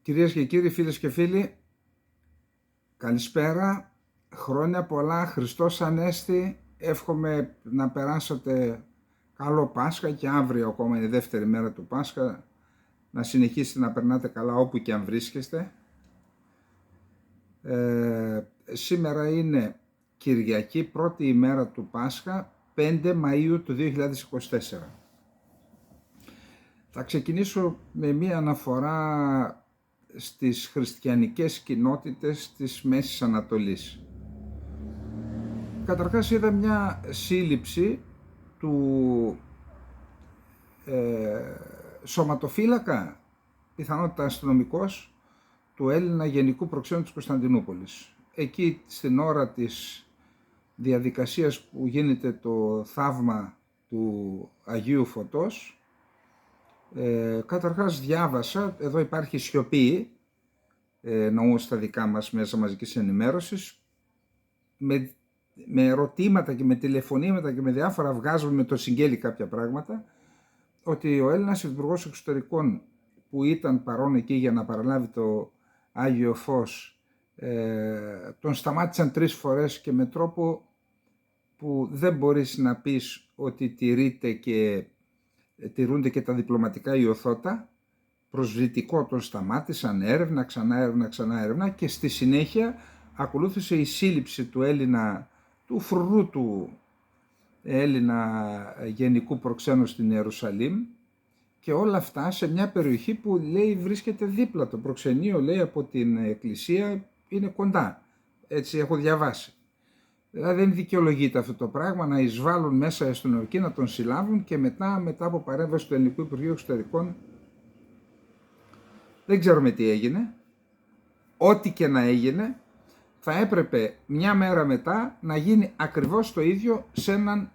Κυρίες και κύριοι, φίλες και φίλοι, καλησπέρα, χρόνια πολλά, Χριστός Ανέστη, εύχομαι να περάσετε καλό Πάσχα και αύριο ακόμα είναι η δεύτερη μέρα του Πάσχα, να συνεχίσετε να περνάτε καλά όπου και αν βρίσκεστε. Σήμερα είναι Κυριακή, πρώτη ημέρα του Πάσχα, 5 Μαΐου του 2024. Θα ξεκινήσω με μία αναφορά στις χριστιανικές κοινότητες της Μέσης Ανατολής. Καταρχάς είδα μια σύλληψη του σωματοφύλακα, πιθανότητα αστυνομικός, του Έλληνα Γενικού Προξένου της Κωνσταντινούπολης. Εκεί στην ώρα της διαδικασίας που γίνεται το θαύμα του Αγίου Φωτός, καταρχάς διάβασα, εδώ υπάρχει σιωπή, εννοώ στα δικά μας μέσα μαζικής ενημέρωσης, με ερωτήματα και με τηλεφωνήματα και με διάφορα βγάζουμε με το συγγέλι κάποια πράγματα, ότι ο Έλληνας Υπουργός Εξωτερικών που ήταν παρόν εκεί για να παραλάβει το Άγιο Φως, τον σταμάτησαν 3 φορές και με τρόπο που δεν μπορείς να πεις ότι τηρούνται και τα διπλωματικά ιωθώτα. Προσβλητικό, τον σταμάτησαν, έρευνα, ξανά έρευνα και στη συνέχεια ακολούθησε η σύλληψη του Έλληνα, του φρουρού του Έλληνα Γενικού Προξένου στην Ιερουσαλήμ, και όλα αυτά σε μια περιοχή που λέει βρίσκεται δίπλα. Το προξενείο, λέει, από την εκκλησία είναι κοντά, έτσι έχω διαβάσει. Δηλαδή δεν δικαιολογείται αυτό το πράγμα να εισβάλλουν μέσα οι αστυνομικοί, να τον συλλάβουν και μετά από παρέμβαση του Ελληνικού Υπουργείου Εξωτερικών δεν ξέρουμε τι έγινε. Ό,τι και να έγινε θα έπρεπε μια μέρα μετά να γίνει ακριβώς το ίδιο σε έναν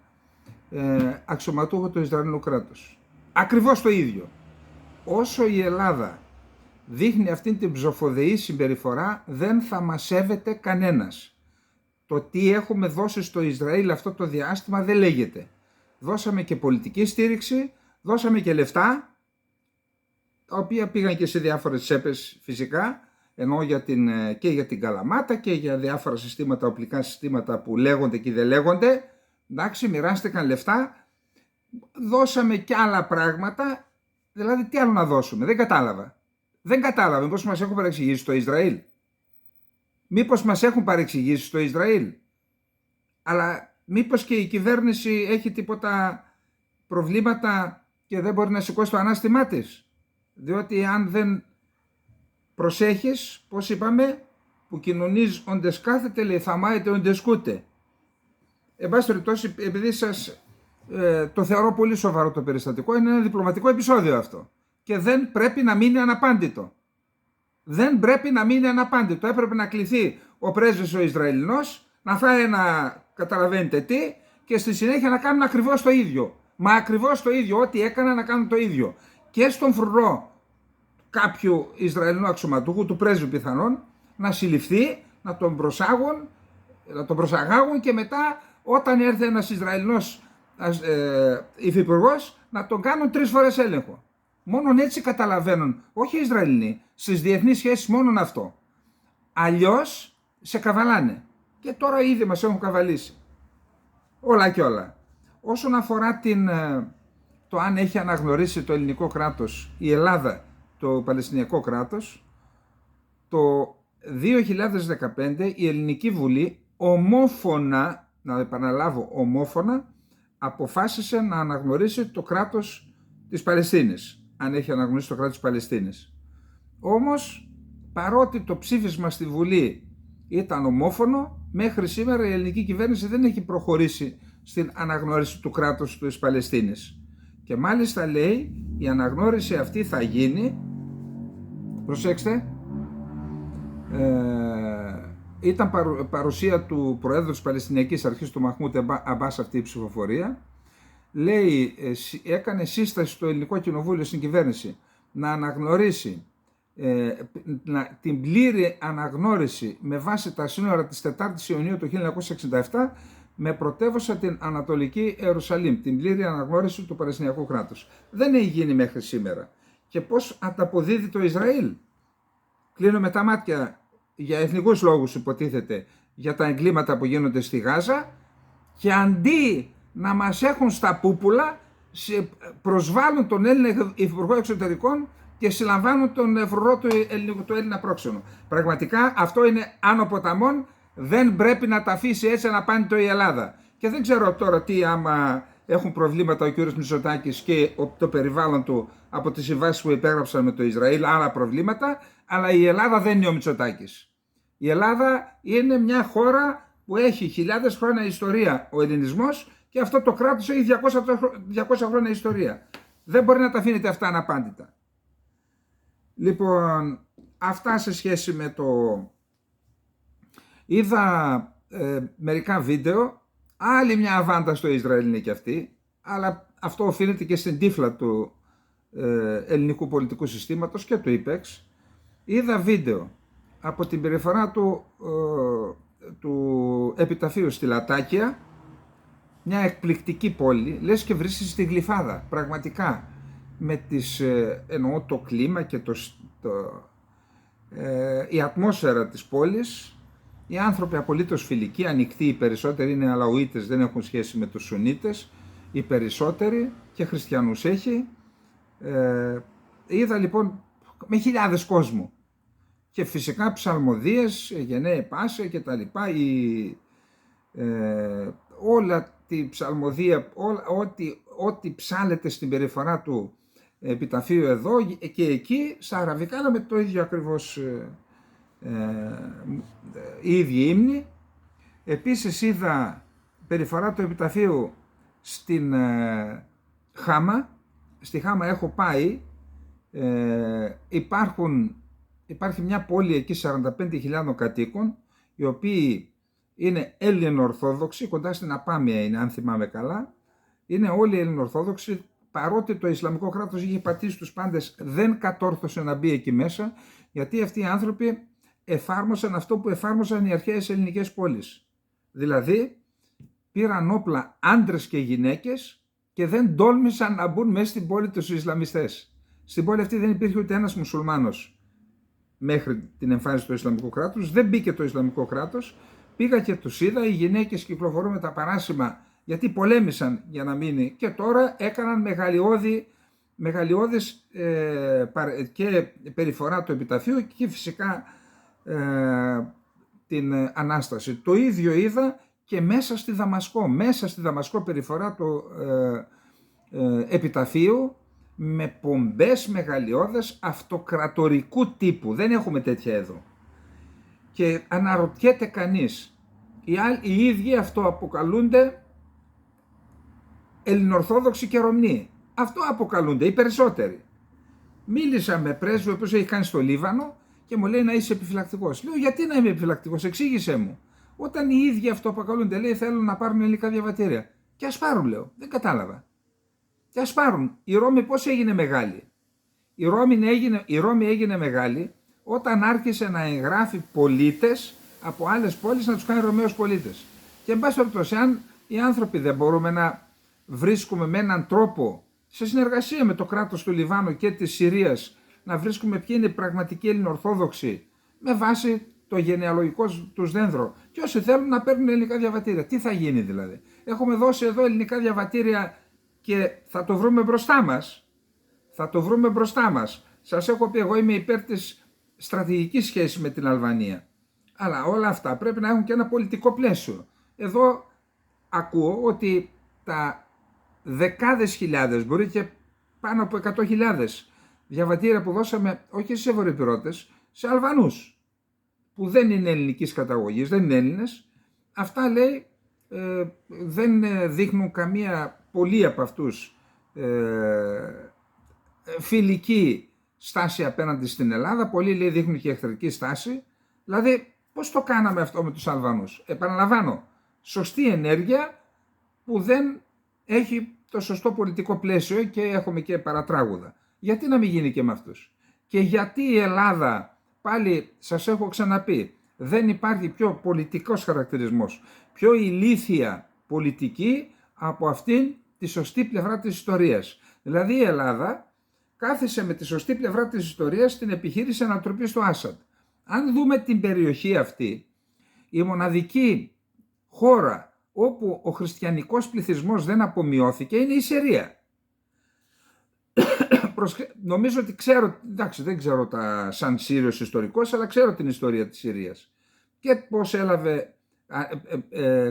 αξιωματούχο του Ισραηλινού κράτους. Ακριβώς το ίδιο. Όσο η Ελλάδα δείχνει αυτήν την ψοφοδεή συμπεριφορά, δεν θα μας σέβεται κανένας. Το τι έχουμε δώσει στο Ισραήλ αυτό το διάστημα δεν λέγεται. Δώσαμε και πολιτική στήριξη, δώσαμε και λεφτά, τα οποία πήγαν και σε διάφορες τσέπες φυσικά, ενώ και για την Καλαμάτα και για διάφορα συστήματα, οπλικά συστήματα που λέγονται και δεν λέγονται. Εντάξει, μοιράστηκαν λεφτά, δώσαμε και άλλα πράγματα, δηλαδή τι άλλο να δώσουμε, δεν κατάλαβα, μήπως μας έχουν παρεξηγήσει στο Ισραήλ. Μήπως μας έχουν παρεξηγήσει στο Ισραήλ, αλλά μήπως και η κυβέρνηση έχει τίποτα προβλήματα και δεν μπορεί να σηκώσει το ανάστημά της. Διότι αν δεν προσέχεις, πώς είπαμε, που κοινωνείς όντες κάθεται, λέει, θα μάετε όντες κούτε. Εν πάση περιπτώσει, επειδή το θεωρώ πολύ σοβαρό το περιστατικό, είναι ένα διπλωματικό επεισόδιο αυτό και δεν πρέπει να μείνει αναπάντητο. Δεν πρέπει να μείνει αναπάντητο. Έπρεπε να κληθεί ο πρέσβης ο Ισραηλινός, να φάει ένα καταλαβαίνετε τι και στη συνέχεια να κάνουν ακριβώς το ίδιο. Μα ακριβώς το ίδιο, ό,τι έκανα να κάνουν το ίδιο. Και στον φρουρό κάποιου Ισραηλινού αξιωματούχου, του πρέσβη πιθανόν, να συλληφθεί, να τον προσαγάγουν και μετά όταν έρθει ένας Ισραηλινός υφυπουργός να τον κάνουν 3 φορές έλεγχο. Μόνον έτσι καταλαβαίνουν, όχι οι Ισραηλινοί, στις διεθνείς σχέσεις μόνον αυτό. Αλλιώς σε καβαλάνε. Και τώρα ήδη μας έχουν καβαλήσει. Όλα και όλα. Όσον αφορά το αν έχει αναγνωρίσει το ελληνικό κράτος, η Ελλάδα, το Παλαιστινιακό κράτος, το 2015 η Ελληνική Βουλή ομόφωνα, να επαναλάβω ομόφωνα, αποφάσισε να αναγνωρίσει το κράτος της Παλαιστίνης. Αν έχει αναγνωρίσει το κράτος της Παλαιστίνης. Όμως, παρότι το ψήφισμα στη Βουλή ήταν ομόφωνο, μέχρι σήμερα η ελληνική κυβέρνηση δεν έχει προχωρήσει στην αναγνώριση του κράτους της Παλαιστίνης. Και μάλιστα λέει, η αναγνώριση αυτή θα γίνει, προσέξτε, ήταν παρουσία του Προέδρου της Παλαιστινιακής Αρχής, του Μαχμούντ Αμπάς, αυτή η ψηφοφορία. Λέει, έκανε σύσταση στο Ελληνικό Κοινοβούλιο, στην κυβέρνηση, να αναγνωρίσει την πλήρη αναγνώριση με βάση τα σύνορα της 4ης Ιουνίου του 1967 με πρωτεύουσα την Ανατολική Ιερουσαλήμ, την πλήρη αναγνώριση του Παλαιστινιακού κράτους. Δεν έχει γίνει μέχρι σήμερα. Και πώς ανταποδίδει το Ισραήλ? κλείνουμε τα μάτια για εθνικούς λόγους υποτίθεται για τα εγκλήματα που γίνονται στη Γάζα και αντί να μας έχουν στα πούπουλα προσβάλλουν τον Έλληνα Υπουργό Εξωτερικών και συλλαμβάνουν τον φρουρό του Έλληνα πρόξενο. Πραγματικά αυτό είναι άνω ποταμών, δεν πρέπει να τα αφήσει έτσι να πάνε η Ελλάδα. Και δεν ξέρω τώρα τι άμα έχουν προβλήματα ο κ. Μητσοτάκης και το περιβάλλον του από τις συμβάσεις που υπέγραψαν με το Ισραήλ, άλλα προβλήματα, αλλά η Ελλάδα δεν είναι ο Μητσοτάκης. Η Ελλάδα είναι μια χώρα που έχει χιλιάδες χρόνια ιστορία ο ελληνισμός και αυτό το κράτος έχει 200 χρόνια ιστορία. Δεν μπορεί να τα αφήνετε αυτά αναπάντητα. Λοιπόν, αυτά σε σχέση με το... Είδα μερικά βίντεο, άλλη μια αβάντα στο Ισραήλ είναι και αυτή, αλλά αυτό οφείλεται και στην τύφλα του ελληνικού πολιτικού συστήματος και του ΙΠΕΞ. Είδα βίντεο από την περιφορά του επιταφείου στη Λατάκια, μια εκπληκτική πόλη, λες και βρίσκεσαι στη Γλυφάδα, πραγματικά, με εννοώ το κλίμα και η ατμόσφαιρα της πόλης, οι άνθρωποι απολύτως φιλικοί, ανοιχτοί, οι περισσότεροι είναι Αλαουίτες, δεν έχουν σχέση με τους Σουνίτες, οι περισσότεροι και χριστιανούς έχει. Είδα λοιπόν με χιλιάδες κόσμου και φυσικά ψαλμοδίες, γενναίε πάσε και τα λοιπά, όλα τη ψαλμοδία, ό,τι ψάλεται στην περιφορά του επιταφείου εδώ και εκεί στα αραβικά, αλλά με το ίδιο ακριβώς οι ίδιοι ύμνοι. Επίσης είδα περιφορά του επιταφείου στην Χάμα. Στη Χάμα έχω πάει, υπάρχει μια πόλη εκεί 45.000 κατοίκων, οι οποίοι είναι Έλληνο-Ορθόδοξοι, κοντά στην Απάμια είναι, αν θυμάμαι καλά. Είναι όλοι Έλληνο-Ορθόδοξοι, παρότι το Ισλαμικό κράτος είχε πατήσει τους πάντες, δεν κατόρθωσε να μπει εκεί μέσα, γιατί αυτοί οι άνθρωποι εφάρμοσαν αυτό που εφάρμοσαν οι αρχαίες ελληνικές πόλεις. Δηλαδή, πήραν όπλα άντρες και γυναίκες και δεν τόλμησαν να μπουν μέσα στην πόλη τους Ισλαμιστές. Στην πόλη αυτή δεν υπήρχε ούτε ένας μουσουλμάνος μέχρι την εμφάνιση του Ισλαμικού κράτους, δεν μπήκε το Ισλαμικό κράτος. Πήγα και τους είδα, οι γυναίκες κυκλοφορούν με τα παράσημα γιατί πολέμησαν για να μείνει και τώρα έκαναν μεγαλειώδης και περιφορά του επιταφείου και φυσικά την Ανάσταση. Το ίδιο είδα και μέσα στη Δαμασκό περιφορά του επιταφείου με πομπές μεγαλειώδες αυτοκρατορικού τύπου. Δεν έχουμε τέτοια εδώ. Και αναρωτιέται κανείς, οι ίδιοι αυτοαποκαλούνται Ελληνοορθόδοξοι και Ρωμνοί. Αυτό αποκαλούνται οι περισσότεροι. Μίλησα με πρέσβη ο οποίος έχει κάνει στο Λίβανο και μου λέει να είσαι επιφυλακτικός. Λέω γιατί να είμαι επιφυλακτικός, εξήγησέ μου. Όταν οι ίδιοι αυτοαποκαλούνται, λέει θέλουν να πάρουν ελληνικά διαβατήρια. Και ας πάρουν, λέω, δεν κατάλαβα. Και ας πάρουν. Η Ρώμη πώς έγινε μεγάλη? Η Ρώμη έγινε μεγάλη όταν άρχισε να εγγράφει πολίτες από άλλες πόλεις να τους κάνει Ρωμαίους πολίτες. Και εν πάση περιπτώσει, αν οι άνθρωποι δεν μπορούμε να βρίσκουμε με έναν τρόπο, σε συνεργασία με το κράτος του Λιβάνου και της Συρίας, να βρίσκουμε ποιοι είναι οι πραγματικοί Ελληνοορθόδοξοι με βάση το γενεαλογικό τους δένδρο και όσοι θέλουν να παίρνουν ελληνικά διαβατήρια. Τι θα γίνει δηλαδή? Έχουμε δώσει εδώ ελληνικά διαβατήρια και θα το βρούμε μπροστά μας. Σας έχω πει, εγώ είμαι υπέρ της στρατηγικής σχέσης με την Αλβανία. Αλλά όλα αυτά πρέπει να έχουν και ένα πολιτικό πλαίσιο. Εδώ ακούω ότι τα δεκάδες χιλιάδες, μπορεί και πάνω από 100.000 διαβατήρια που δώσαμε, όχι σε βορειοπυρώτες, σε Αλβανούς, που δεν είναι ελληνικής καταγωγής, δεν είναι Έλληνες, αυτά λέει δεν δείχνουν καμία, πολλοί από αυτούς, φιλική στάση απέναντι στην Ελλάδα, πολλοί λέει δείχνουν και εχθρική στάση. Δηλαδή πώς το κάναμε αυτό με τους Αλβανούς? Επαναλαμβάνω, σωστή ενέργεια που δεν έχει το σωστό πολιτικό πλαίσιο και έχουμε και παρατράγουδα. Γιατί να μην γίνει και με αυτούς? Και γιατί η Ελλάδα, πάλι σας έχω ξαναπεί, δεν υπάρχει πιο πολιτικός χαρακτηρισμός, πιο ηλίθια πολιτική από αυτήν τη σωστή πλευρά της ιστορίας. Δηλαδή η Ελλάδα κάθισε με τη σωστή πλευρά της ιστορίας στην επιχείρηση ανατροπής του Άσαντ. Αν δούμε την περιοχή αυτή, η μοναδική χώρα όπου ο χριστιανικός πληθυσμός δεν απομειώθηκε είναι η Συρία. Νομίζω ότι ξέρω, εντάξει δεν ξέρω σαν Σύριος ιστορικός, αλλά ξέρω την ιστορία της Συρίας και πώς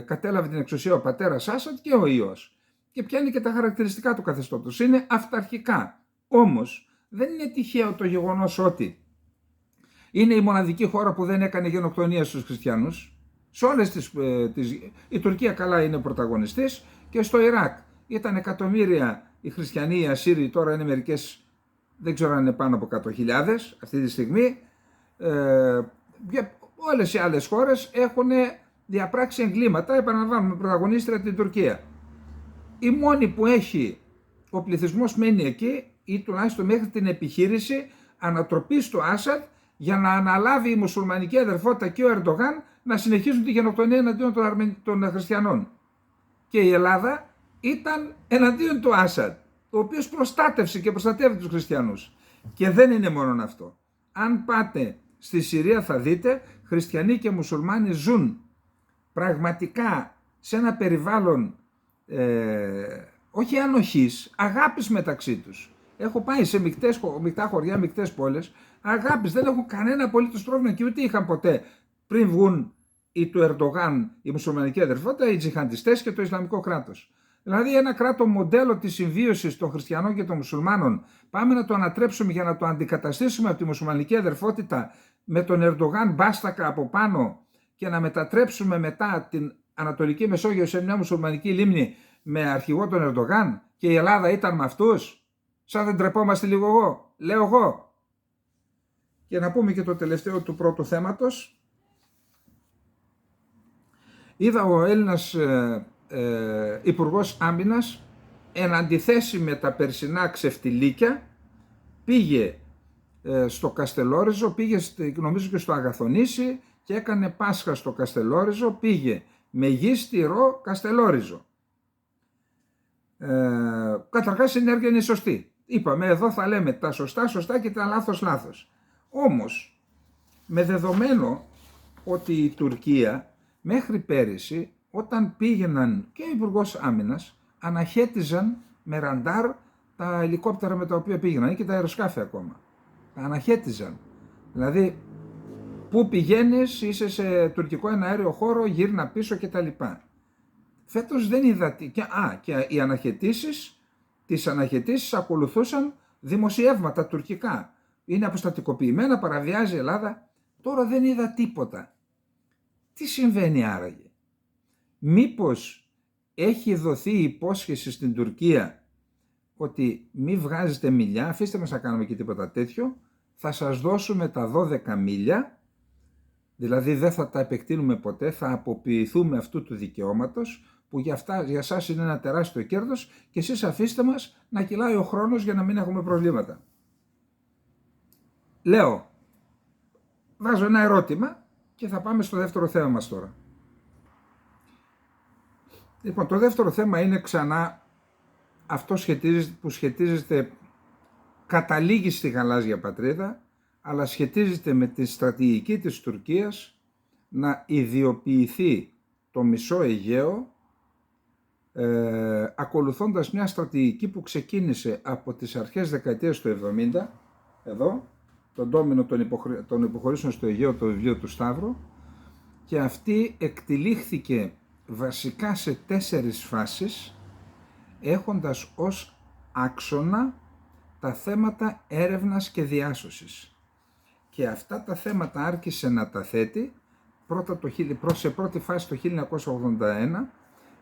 κατέλαβε την εξουσία ο πατέρας Άσαντ και ο ιός και ποια είναι και τα χαρακτηριστικά του καθεστώτος. Είναι αυταρχικά. Όμως δεν είναι τυχαίο το γεγονός ότι είναι η μοναδική χώρα που δεν έκανε γενοκτονία στους χριστιανούς. Σε όλες η Τουρκία καλά είναι πρωταγωνιστής και στο Ιράκ ήταν εκατομμύρια οι χριστιανοί, οι Ασσύριοι, τώρα είναι μερικές, δεν ξέρω αν είναι πάνω από 100.000 αυτή τη στιγμή. Όλες οι άλλες χώρες έχουν διαπράξει εγκλήματα, επαναλαμβάνουμε, πρωταγωνίστρια την Τουρκία. Η μόνη που έχει, ο πληθυσμός μένει εκεί ή τουλάχιστον μέχρι την επιχείρηση ανατροπής του Άσαντ για να αναλάβει η μουσουλμανική αδερφότητα και ο Ερντογάν να συνεχίσουν τη γενοκτονία εναντίον των χριστιανών. Και η Ελλάδα ήταν εναντίον του Άσαντ, ο οποίος προστάτευσε και προστατεύει τους χριστιανούς. Και δεν είναι μόνο αυτό. Αν πάτε στη Συρία θα δείτε χριστιανοί και μουσουλμάνοι ζουν πραγματικά σε ένα περιβάλλον όχι ανοχής, αγάπης μεταξύ τους. Έχω πάει σε μεικτά χωριά, μεικτές πόλεις, αγάπης, δεν έχουν κανένα απολύτως πρόβλημα και ούτε είχαν ποτέ πριν βγουν οι του Ερντογάν, η μουσουλμανική αδερφότητα, οι τζιχαντιστές και το Ισλαμικό κράτος. Δηλαδή ένα κράτο μοντέλο της συμβίωσης των χριστιανών και των μουσουλμάνων πάμε να το ανατρέψουμε για να το αντικαταστήσουμε από τη μουσουλμανική αδερφότητα με τον Ερντογάν μπάστακα από πάνω και να μετατρέψουμε μετά την Ανατολική Μεσόγειο σε μια μουσουλμανική λίμνη με αρχηγό τον Ερντογάν και η Ελλάδα ήταν με αυτούς. Σαν δεν τρεπόμαστε λίγο εγώ, λέω εγώ. Και να πούμε και το τελευταίο του πρώτου θέματος. Είδα ο Έλληνας Υπουργός Άμυνας εν αντιθέσει με τα περσινά ξεφτιλίκια πήγε στο Καστελόριζο, πήγε νομίζω και στο Αγαθονήσι και έκανε Πάσχα στο Καστελόριζο, πήγε με γη στηρό Καστελόριζο. Καταρχάς η ενέργεια είναι σωστή. Είπαμε εδώ θα λέμε τα σωστά και τα λάθος. Όμως με δεδομένο ότι η Τουρκία μέχρι πέρυσι όταν πήγαιναν και ο Υπουργός Άμυνας αναχέτιζαν με ραντάρ τα ελικόπτερα με τα οποία πήγαιναν και τα αεροσκάφη ακόμα. Τα αναχέτιζαν. Δηλαδή πού πηγαίνεις, είσαι σε τουρκικό εναέριο χώρο, γύρνα πίσω κτλ. Φέτος δεν είδα και οι αναχαιτήσεις, τις αναχαιτήσεις ακολουθούσαν δημοσιεύματα τουρκικά. Είναι αποστατικοποιημένα, παραβιάζει η Ελλάδα. Τώρα δεν είδα τίποτα. Τι συμβαίνει άραγε? Μήπως έχει δοθεί υπόσχεση στην Τουρκία ότι μη βγάζετε μιλιά, αφήστε μας να κάνουμε και τίποτα τέτοιο, θα σας δώσουμε τα 12 μίλια, δηλαδή δεν θα τα επεκτείνουμε ποτέ, θα αποποιηθούμε αυτού του δικαιώματος που για σας είναι ένα τεράστιο κέρδος και εσείς αφήστε μας να κυλάει ο χρόνος για να μην έχουμε προβλήματα. Λέω, βάζω ένα ερώτημα και θα πάμε στο δεύτερο θέμα μας τώρα. Λοιπόν, το δεύτερο θέμα είναι ξανά αυτό που σχετίζεται, καταλήγει στη γαλάζια πατρίδα, αλλά σχετίζεται με τη στρατηγική της Τουρκίας να ιδιοποιηθεί το μισό Αιγαίο, ακολουθώντας μια στρατηγική που ξεκίνησε από τις αρχές δεκαετίας του 70, εδώ, τον ντόμινο των υποχωρήσεων στο Αιγαίο, το βιβλίο του Σταύρου, και αυτή εκτυλίχθηκε βασικά σε 4 φάσεις, έχοντας ως άξονα τα θέματα έρευνας και διάσωσης. Και αυτά τα θέματα άρχισε να τα θέτει σε πρώτη φάση το 1981,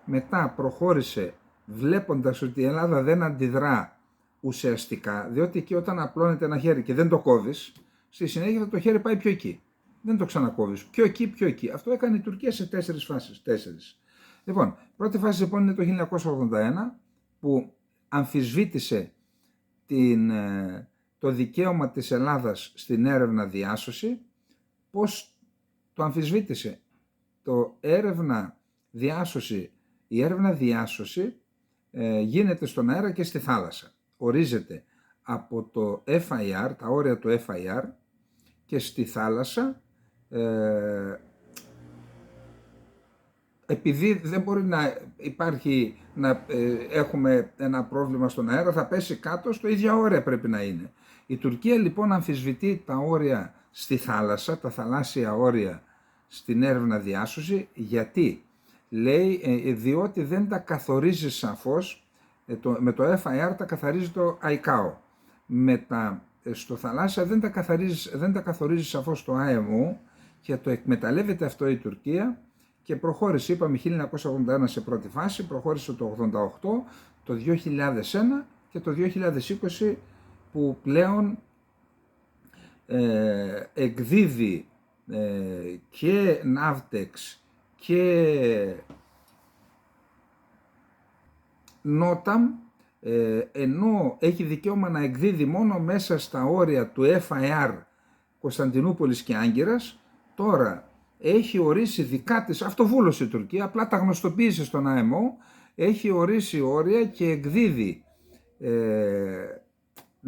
μετά προχώρησε βλέποντας ότι η Ελλάδα δεν αντιδρά ουσιαστικά, διότι εκεί όταν απλώνεται ένα χέρι και δεν το κόβεις, στη συνέχεια το χέρι πάει πιο εκεί. Δεν το ξανακόβεις. Πιο εκεί. Αυτό έκανε η Τουρκία σε 4 φάσεις. 4. Λοιπόν, πρώτη φάση λοιπόν είναι το 1981 που αμφισβήτησε το δικαίωμα της Ελλάδας στην έρευνα διάσωση. Πώς το αμφισβήτησε? Η έρευνα διάσωση γίνεται στον αέρα και στη θάλασσα. Ορίζεται από το FIR, τα όρια του FIR, και στη θάλασσα επειδή δεν μπορεί να υπάρχει, να έχουμε ένα πρόβλημα στον αέρα, θα πέσει κάτω, στο ίδια όρια πρέπει να είναι. Η Τουρκία λοιπόν αμφισβητεί τα όρια στη θάλασσα, τα θαλάσσια όρια στην έρευνα διάσωση. Γιατί? Λέει, διότι δεν τα καθορίζει σαφώς, με το FIR τα καθαρίζει το ICAO. Στο θαλάσσια δεν τα καθορίζει σαφώς το IMO και το εκμεταλλεύεται αυτό η Τουρκία και προχώρησε, είπαμε 1981 σε πρώτη φάση, προχώρησε το 88, το 2001 και το 2020 που πλέον εκδίδει και Navtex και Notam, ενώ έχει δικαίωμα να εκδίδει μόνο μέσα στα όρια του FIR Κωνσταντινούπολης και Άγκυρας, τώρα έχει ορίσει δικά της, αυτοβούλωσε η Τουρκία, απλά τα γνωστοποίησε στον ΑΕΜΟ, έχει ορίσει όρια και εκδίδει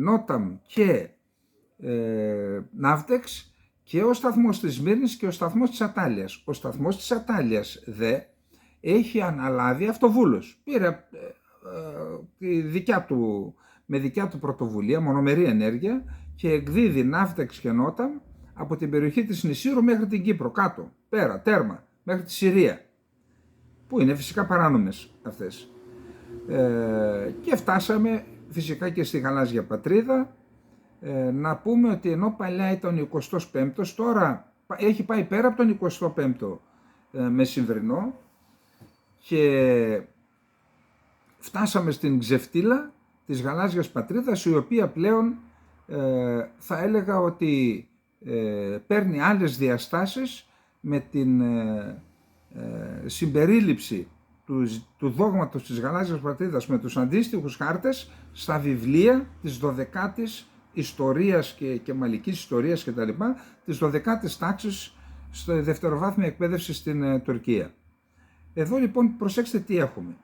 Notam και Navtex και ο σταθμός της Σμύρνης και ο σταθμός της Ατάλειας. Ο σταθμός της Ατάλειας δε έχει αναλάβει αυτοβούλος. Πήρε με δικιά του πρωτοβουλία, μονομερή ενέργεια και εκδίδει Navtex και Notam από την περιοχή της Νησύρου μέχρι την Κύπρο, κάτω, πέρα, τέρμα, μέχρι τη Συρία, που είναι φυσικά παράνομες αυτές. Και φτάσαμε φυσικά και στη γαλάζια πατρίδα. Να πούμε ότι ενώ παλιά ήταν ο 25ος, τώρα έχει πάει πέρα από τον 25ο μεσημβρινό και φτάσαμε στην ξεφτύλα της γαλάζιας πατρίδας, η οποία πλέον θα έλεγα ότι παίρνει άλλες διαστάσεις με την συμπερίληψη του δόγματος της γαλάζιας πατρίδας με τους αντίστοιχους χάρτες στα βιβλία της 12ης ιστορίας και μαλικής ιστορίας και τα λοιπά, της 12ης τάξης στη δευτεροβάθμια εκπαίδευση στην Τουρκία. Εδώ λοιπόν προσέξτε τι έχουμε.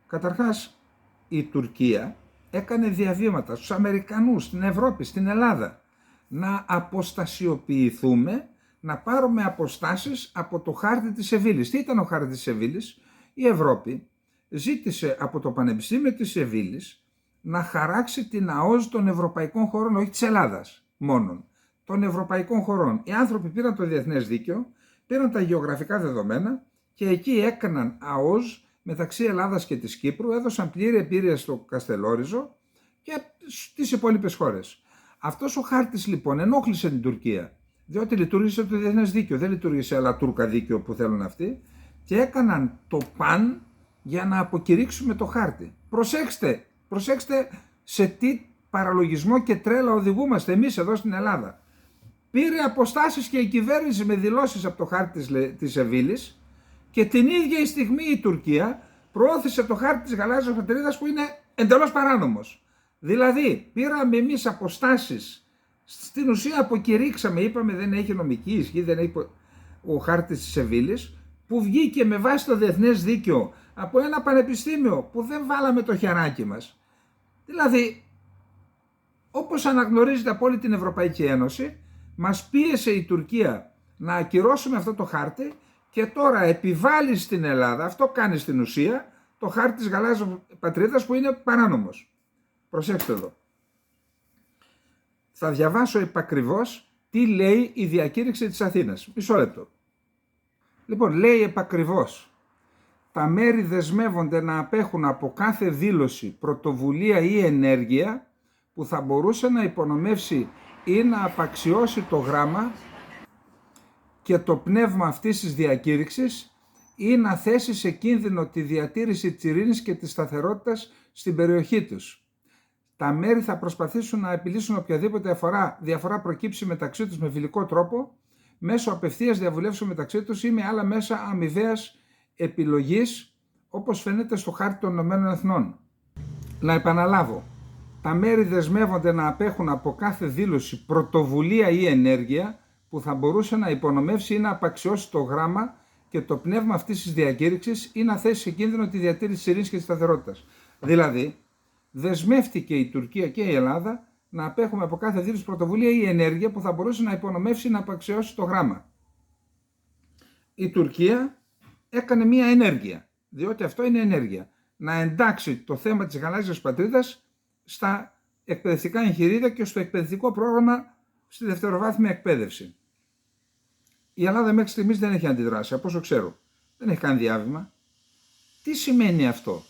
Καταρχάς η Τουρκία έκανε διαβήματα στους Αμερικανούς, στην Ευρώπη, στην Ελλάδα, να αποστασιοποιηθούμε, να πάρουμε αποστάσεις από το χάρτη της Σεβίλης. Τι ήταν ο χάρτης της Σεβίλης? Η Ευρώπη ζήτησε από το Πανεπιστήμιο της Σεβίλης να χαράξει την ΑΟΣ των ευρωπαϊκών χωρών, όχι της Ελλάδας μόνον, των ευρωπαϊκών χωρών. Οι άνθρωποι πήραν το διεθνές δίκαιο, πήραν τα γεωγραφικά δεδομένα και εκεί έκαναν ΑΟΣ μεταξύ Ελλάδας και της Κύπρου, έδωσαν πλήρη επίρρεια στο Καστελόριζο και στις υπόλοιπες χώρες. Αυτός ο χάρτης λοιπόν ενόχλησε την Τουρκία, διότι λειτουργήσε το διεθνές δίκαιο, δεν λειτουργήσε άλλα τουρκα δίκαιο που θέλουν αυτοί, και έκαναν το παν για να αποκηρύξουμε το χάρτη. Προσέξτε σε τι παραλογισμό και τρέλα οδηγούμαστε εμείς εδώ στην Ελλάδα. Πήρε αποστάσεις και η κυβέρνηση με δηλώσεις από το χάρτη της Σεβίλης και την ίδια η στιγμή η Τουρκία προώθησε το χάρτη της γαλάζιας πατρίδας που είναι εντελώς παράνομος. Δηλαδή πήραμε εμείς αποστάσεις, στην ουσία αποκηρύξαμε, είπαμε δεν έχει νομική ισχύ, δεν έχει ο χάρτης της Σεβίλης, που βγήκε με βάση το διεθνές δίκαιο από ένα πανεπιστήμιο που δεν βάλαμε το χεράκι μας. Δηλαδή, όπως αναγνωρίζεται από όλη την Ευρωπαϊκή Ένωση, μας πίεσε η Τουρκία να ακυρώσουμε αυτό το χάρτη και τώρα επιβάλλει στην Ελλάδα, αυτό κάνει στην ουσία, το χάρτη της γαλάζιας πατρίδας που είναι παράνομος. Προσέξτε εδώ. Θα διαβάσω επακριβώς τι λέει η διακήρυξη της Αθήνας. Μισό λεπτό. Λοιπόν, λέει επακριβώς: τα μέρη δεσμεύονται να απέχουν από κάθε δήλωση, πρωτοβουλία ή ενέργεια που θα μπορούσε να υπονομεύσει ή να απαξιώσει το γράμμα και το πνεύμα αυτής της διακήρυξης ή να θέσει σε κίνδυνο τη διατήρηση της ειρήνης και της σταθερότητας στην περιοχή τους. Τα μέρη θα προσπαθήσουν να επιλύσουν οποιαδήποτε διαφορά προκύψει μεταξύ τους με φιλικό τρόπο, μέσω απευθείας διαβουλεύσεων μεταξύ τους ή με άλλα μέσα αμοιβαίας επιλογής, όπως φαίνεται στο χάρτη των Ηνωμένων Εθνών. Να επαναλάβω. Τα μέρη δεσμεύονται να απέχουν από κάθε δήλωση, πρωτοβουλία ή ενέργεια που θα μπορούσε να υπονομεύσει ή να απαξιώσει το γράμμα και το πνεύμα αυτής της διακήρυξης ή να θέσει σε κίνδυνο τη διατήρηση της ειρήνης και της σταθερότητας. Δηλαδή, δεσμεύτηκε η Τουρκία και η Ελλάδα να απέχουμε από κάθε δήλωση, πρωτοβουλία ή ενέργεια που θα μπορούσε να υπονομεύσει ή να απαξιώσει το γράμμα. η Τουρκία έκανε μία ενέργεια, διότι αυτό είναι ενέργεια, να εντάξει το θέμα της γαλάζιας πατρίδας στα εκπαιδευτικά εγχειρίδια και στο εκπαιδευτικό πρόγραμμα στη δευτεροβάθμια εκπαίδευση. Η Ελλάδα μέχρι στιγμής δεν έχει αντιδράσει, από όσο ξέρω. Δεν έχει κάνει διάβημα. Τι σημαίνει αυτό?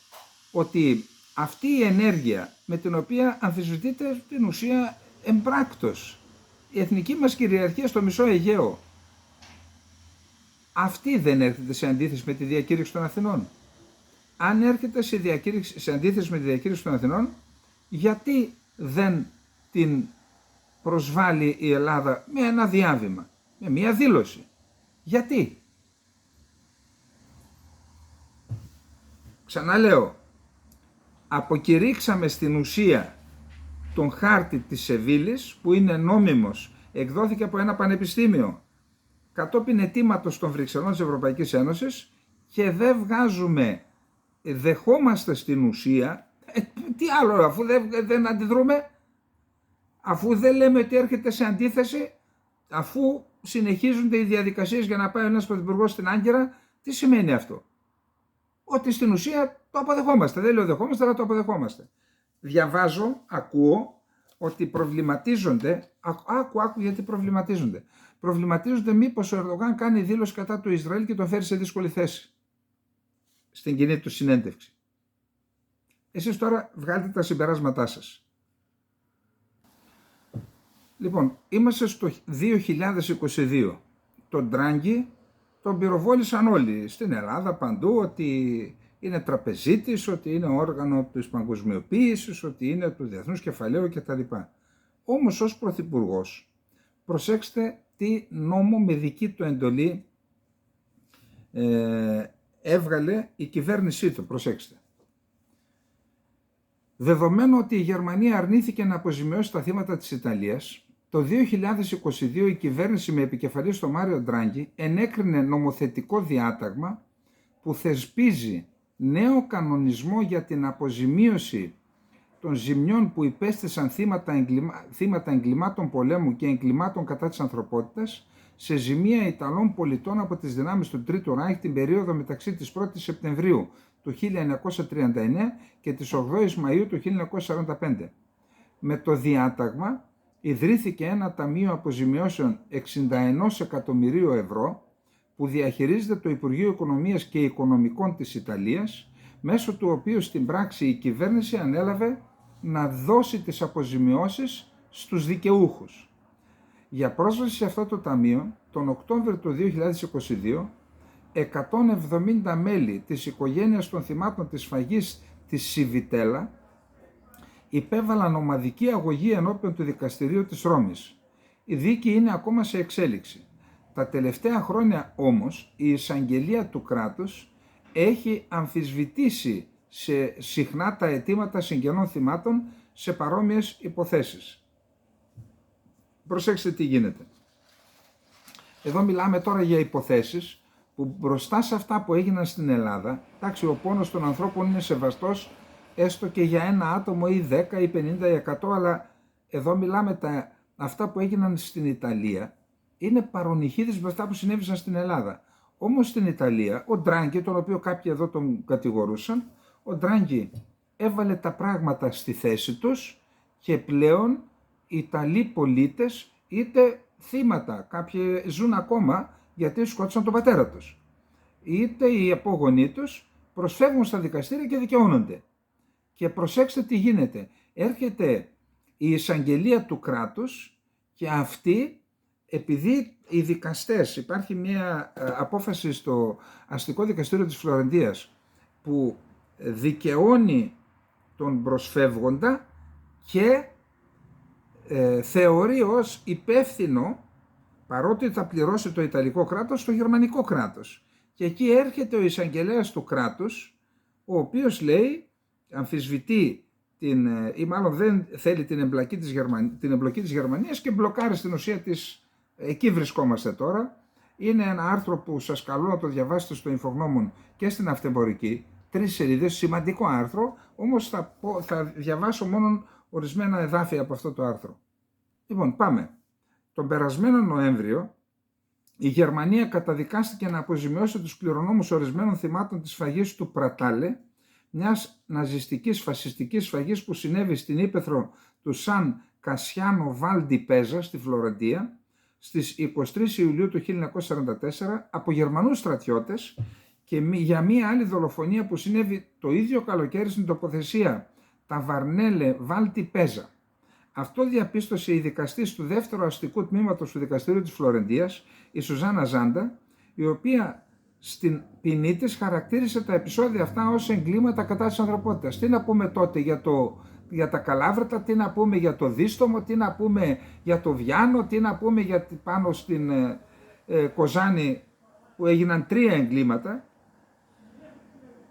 Ότι αυτή η ενέργεια με την οποία αμφισβητείται την ουσία εμπράκτος η εθνική μας κυριαρχία στο μισό Αιγαίο, αυτή δεν έρχεται σε αντίθεση με τη διακήρυξη των Αθηνών? Αν έρχεται σε αντίθεση με τη διακήρυξη των Αθηνών, γιατί δεν την προσβάλλει η Ελλάδα με ένα διάβημα, με μια δήλωση? Γιατί? Ξαναλέω, αποκηρύξαμε στην ουσία τον χάρτη της Σεβίλης, που είναι νόμιμος, εκδόθηκε από ένα πανεπιστήμιο κατόπιν αιτήματος των Βρυξελών της Ευρωπαϊκής Ένωσης, και δεν δεχόμαστε στην ουσία, τι άλλο, αφού δεν αντιδρούμε, αφού δεν λέμε ότι έρχεται σε αντίθεση, αφού συνεχίζονται οι διαδικασίες για να πάει ένας πρωθυπουργός στην Άγκυρα, τι σημαίνει αυτό? Ότι στην ουσία το αποδεχόμαστε, δεν λέω δεχόμαστε, αλλά το αποδεχόμαστε. Διαβάζω, ακούω ότι προβληματίζονται, άκου γιατί προβληματίζονται. Προβληματίζονται μήπως ο Ερντογάν κάνει δήλωση κατά του Ισραήλ και το φέρει σε δύσκολη θέση στην κοινή του συνέντευξη. Εσείς τώρα βγάλετε τα συμπεράσματά σας. Λοιπόν, είμαστε στο 2022. Τον Ντράγκη τον πυροβόλησαν όλοι στην Ελλάδα, παντού, ότι είναι τραπεζίτης, ότι είναι όργανο της παγκοσμιοποίησης, ότι είναι του διεθνούς κεφαλαίου κτλ. Όμως ως πρωθυπουργός, προσέξτε τι νόμο με δική του εντολή έβγαλε η κυβέρνησή του, προσέξτε. Δεδομένου ότι η Γερμανία αρνήθηκε να αποζημιώσει τα θύματα της Ιταλίας, το 2022 η κυβέρνηση με επικεφαλής τον Μάριο Ντράγκη ενέκρινε νομοθετικό διάταγμα που θεσπίζει νέο κανονισμό για την αποζημίωση των ζημιών που υπέστησαν θύματα εγκλημάτων πολέμου και εγκλημάτων κατά της ανθρωπότητας σε ζημία Ιταλών πολιτών από τις δυνάμεις του Τρίτου Ράιχ την περίοδο μεταξύ της 1ης Σεπτεμβρίου του 1939 και της 8ης Μαΐου του 1945. Με το διάταγμα ιδρύθηκε ένα ταμείο αποζημιώσεων 61 εκατομμυρίου ευρώ που διαχειρίζεται το Υπουργείο Οικονομίας και Οικονομικών της Ιταλίας, μέσω του οποίου στην πράξη η κυβέρνηση ανέλαβε να δώσει τις αποζημιώσεις στους δικαιούχους. Για πρόσβαση σε αυτό το ταμείο, τον Οκτώβριο του 2022, 170 μέλη της οικογένειας των θυμάτων της σφαγής της Σιβιτέλα υπέβαλαν ομαδική αγωγή ενώπιον του δικαστηρίου της Ρώμης. Η δίκη είναι ακόμα σε εξέλιξη. Τα τελευταία χρόνια όμως η εισαγγελία του κράτους έχει αμφισβητήσει συχνά τα αιτήματα συγγενών θυμάτων σε παρόμοιες υποθέσεις. Προσέξτε τι γίνεται. Εδώ μιλάμε τώρα για υποθέσεις που μπροστά σε αυτά που έγιναν στην Ελλάδα, εντάξει, ο πόνος των ανθρώπων είναι σεβαστός έστω και για ένα άτομο ή 10 ή 50 ή 100, αλλά εδώ μιλάμε αυτά που έγιναν στην Ιταλία είναι παρονυχίδες με αυτά που συνέβησαν στην Ελλάδα. Όμως στην Ιταλία, ο Ντράγκη, τον οποίο κάποιοι εδώ τον κατηγορούσαν, ο Ντράγκη έβαλε τα πράγματα στη θέση τους και πλέον οι Ιταλοί πολίτες, είτε θύματα, κάποιοι ζουν ακόμα γιατί σκότωσαν τον πατέρα τους, είτε οι απόγονοί τους προσφεύγουν στα δικαστήρια και δικαιώνονται. Και προσέξτε τι γίνεται. Έρχεται η εισαγγελία του κράτους και αυτή, επειδή οι δικαστές, υπάρχει μια απόφαση στο αστικό δικαστήριο της Φλωρεντίας που δικαιώνει τον προσφεύγοντα και θεωρεί ως υπεύθυνο, παρότι θα πληρώσει το Ιταλικό κράτος, το Γερμανικό κράτος. Και εκεί έρχεται ο εισαγγελέας του κράτους, ο οποίος λέει, αμφισβητεί ή μάλλον δεν θέλει την εμπλοκή της Γερμανίας και μπλοκάρει στην ουσία της. Εκεί βρισκόμαστε τώρα. Είναι ένα άρθρο που σας καλώ να το διαβάσετε στο Infognomon και στην Αυτεμπορική, 3 σελίδες, σημαντικό άρθρο, όμως θα διαβάσω μόνο ορισμένα εδάφια από αυτό το άρθρο. Λοιπόν, πάμε. Τον περασμένο Νοέμβριο η Γερμανία καταδικάστηκε να αποζημιώσει τους κληρονόμους ορισμένων θυμάτων της σφαγής του Πρατάλε, μιας ναζιστικής φασιστικής σφαγής που συνέβη στην ύπαιθρο του Σαν Κασιάνο Βάλντι Πέζα στη Φλωρεντία στις 23 Ιουλίου του 1944 από Γερμανούς στρατιώτες και για μία άλλη δολοφονία που συνέβη το ίδιο καλοκαίρι στην τοποθεσία Ταβαρνέλε Βάλτι Πέζα. Αυτό διαπίστωσε η δικαστής του δεύτερου αστικού τμήματος του δικαστηρίου της Φλωρεντίας, η Σουζάνα Ζάντα, η οποία στην ποινή της χαρακτήρισε τα επεισόδια αυτά ως εγκλήματα κατά της ανθρωπότητας. Τι να πούμε τότε για τα Καλάβρετα, τι να πούμε για το Δίστομο, τι να πούμε για το Βιάνο, τι να πούμε για πάνω στην Κοζάνη που έγιναν 3 εγκλήματα.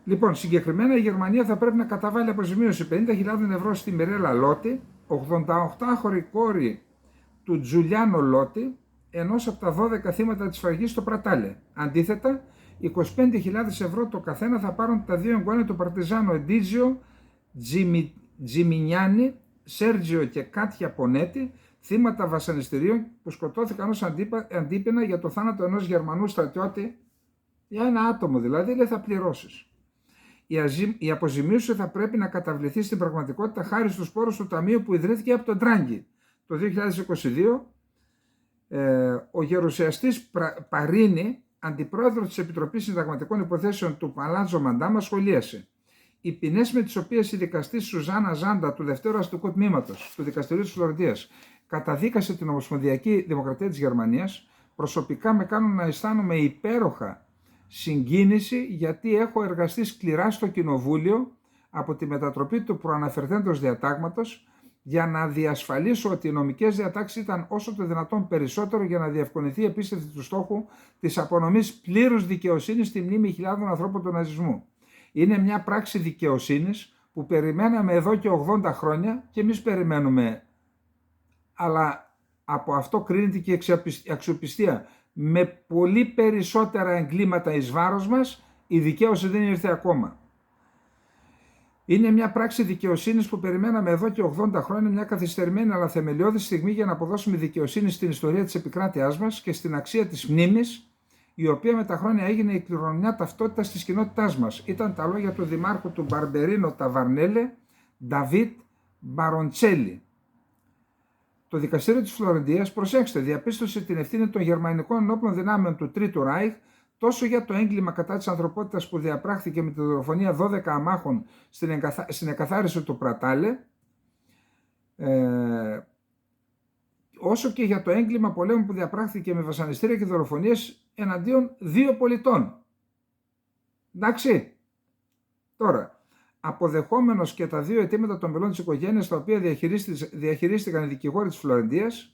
Λοιπόν, συγκεκριμένα η Γερμανία θα πρέπει να καταβάλει αποζημίωση 50.000 ευρώ στη Μιρέλα Λότι, 88χρονη κόρη του Τζουλιάνο Λότι, ενός από τα 12 θύματα της σφαγής στο Πρατάλε. Αντίθετα, 25.000 ευρώ το καθένα θα πάρουν τα 2 εγγόνια του Παρτιζάνο Εντίζιο Τζιμινιάνι, Σέργιο και Κάτια Πονέτη, θύματα βασανιστήριων που σκοτώθηκαν ως αντίπεινα για το θάνατο ενός Γερμανού στρατιώτη. Για ένα άτομο δηλαδή, λέει, θα πληρώσεις. Η αποζημίωση θα πρέπει να καταβληθεί στην πραγματικότητα χάρη στους πόρους του Ταμείου που ιδρύθηκε από τον Τράγκη. Το 2022, ο γερουσιαστής Παρίνη, αντιπρόεδρος της Επιτροπής Συνταγματικών Υποθέσεων του Παλάτζο Μαντάμα, σχολίασε: οι ποινές με τις οποίες η δικαστή Σουζάνα Ζάντα του Δευτέρου Αστικού Τμήματος του Δικαστηρίου της Φλωρεντίας καταδίκασε την Ομοσπονδιακή Δημοκρατία της Γερμανίας, προσωπικά με κάνουν να αισθάνομαι υπέροχα συγκίνηση, γιατί έχω εργαστεί σκληρά στο Κοινοβούλιο από τη μετατροπή του προαναφερθέντος διατάγματος για να διασφαλίσω ότι οι νομικές διατάξεις ήταν όσο το δυνατόν περισσότερο για να διευκολυνθεί η επίστευση του στόχου της απονομής πλήρους δικαιοσύνης στη μνήμη χιλιάδων ανθρώπων του ναζισμού. Είναι μια πράξη δικαιοσύνης που περιμέναμε εδώ και 80 χρόνια και εμείς περιμένουμε, αλλά από αυτό κρίνεται και η αξιοπιστία. Με πολύ περισσότερα εγκλήματα εις βάρος μας, η δικαίωση δεν ήρθε ακόμα. Είναι μια πράξη δικαιοσύνης που περιμέναμε εδώ και 80 χρόνια, μια καθυστερημένη αλλά θεμελιώδη στιγμή για να αποδώσουμε δικαιοσύνη στην ιστορία της επικράτειάς μας και στην αξία της μνήμης, η οποία με τα χρόνια έγινε η κληρονομιά ταυτότητας της κοινότητάς μας. Ήταν τα λόγια του δημάρχου του Μπαρμπερίνο Ταβαρνέλε, Νταβίτ Μπαροντσέλη. Το δικαστήριο της Φλωρεντίας, προσέξτε, διαπίστωσε την ευθύνη των γερμανικών ενόπλων δυνάμεων του Τρίτου Ράιχ τόσο για το έγκλημα κατά της ανθρωπότητας που διαπράχθηκε με τη δολοφονία 12 αμάχων στην εκαθάριση του Πρατάλε, όσο και για το έγκλημα πολέμου που διαπράχθηκε με βασανιστήρια και δολοφονίες εναντίον 2 πολιτών. Εντάξει. Τώρα, αποδεχόμενος και τα 2 αιτήματα των μελών της οικογένειας, τα οποία διαχειρίστηκαν οι δικηγόροι της Φλωρεντίας,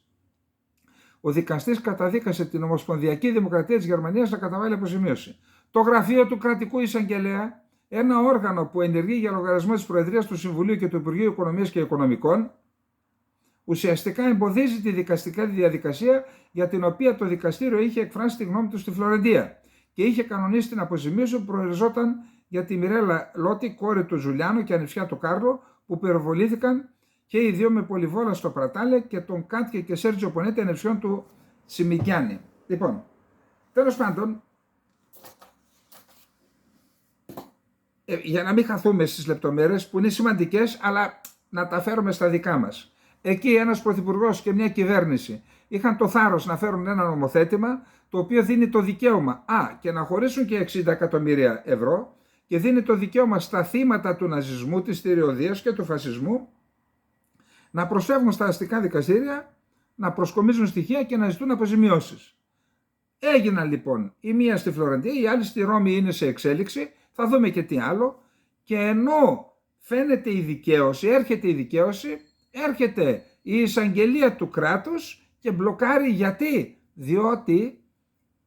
ο δικαστής καταδίκασε την Ομοσπονδιακή Δημοκρατία της Γερμανίας να καταβάλει αποζημίωση. Το γραφείο του κρατικού εισαγγελέα, ένα όργανο που ενεργεί για λογαριασμό της Προεδρίας του Συμβουλίου και του Υπουργείου Οικονομίας και Οικονομικών, ουσιαστικά εμποδίζει τη δικαστική διαδικασία για την οποία το δικαστήριο είχε εκφράσει τη γνώμη του στη Φλωρεντία και είχε κανονίσει την αποζημίωση που προοριζόταν για τη Μιρέλα Λότι, κόρη του Ζουλιάνο και ανιψιά του Κάρλο, που πυροβολήθηκαν και οι 2 με πολυβόλα στο Πρατάλε, και τον Κάτια και Σέρτζιο Πονέτη, ανιψιών του Τσιμικιάνη. Λοιπόν, τέλος πάντων, για να μην χαθούμε στις λεπτομέρειες που είναι σημαντικές, αλλά να τα φέρουμε στα δικά μας. Εκεί ένας πρωθυπουργός και μια κυβέρνηση είχαν το θάρρος να φέρουν ένα νομοθέτημα το οποίο δίνει το δικαίωμα και να χωρίσουν και 60 εκατομμύρια ευρώ και δίνει το δικαίωμα στα θύματα του ναζισμού, της θηριωδίας και του φασισμού να προσφεύγουν στα αστικά δικαστήρια, να προσκομίζουν στοιχεία και να ζητούν αποζημιώσεις. Έγιναν λοιπόν η μία στη Φλωρεντία, η άλλη στη Ρώμη είναι σε εξέλιξη, θα δούμε και τι άλλο. Και ενώ φαίνεται η δικαίωση, έρχεται η εισαγγελία του κράτους και μπλοκάρει. Γιατί? Διότι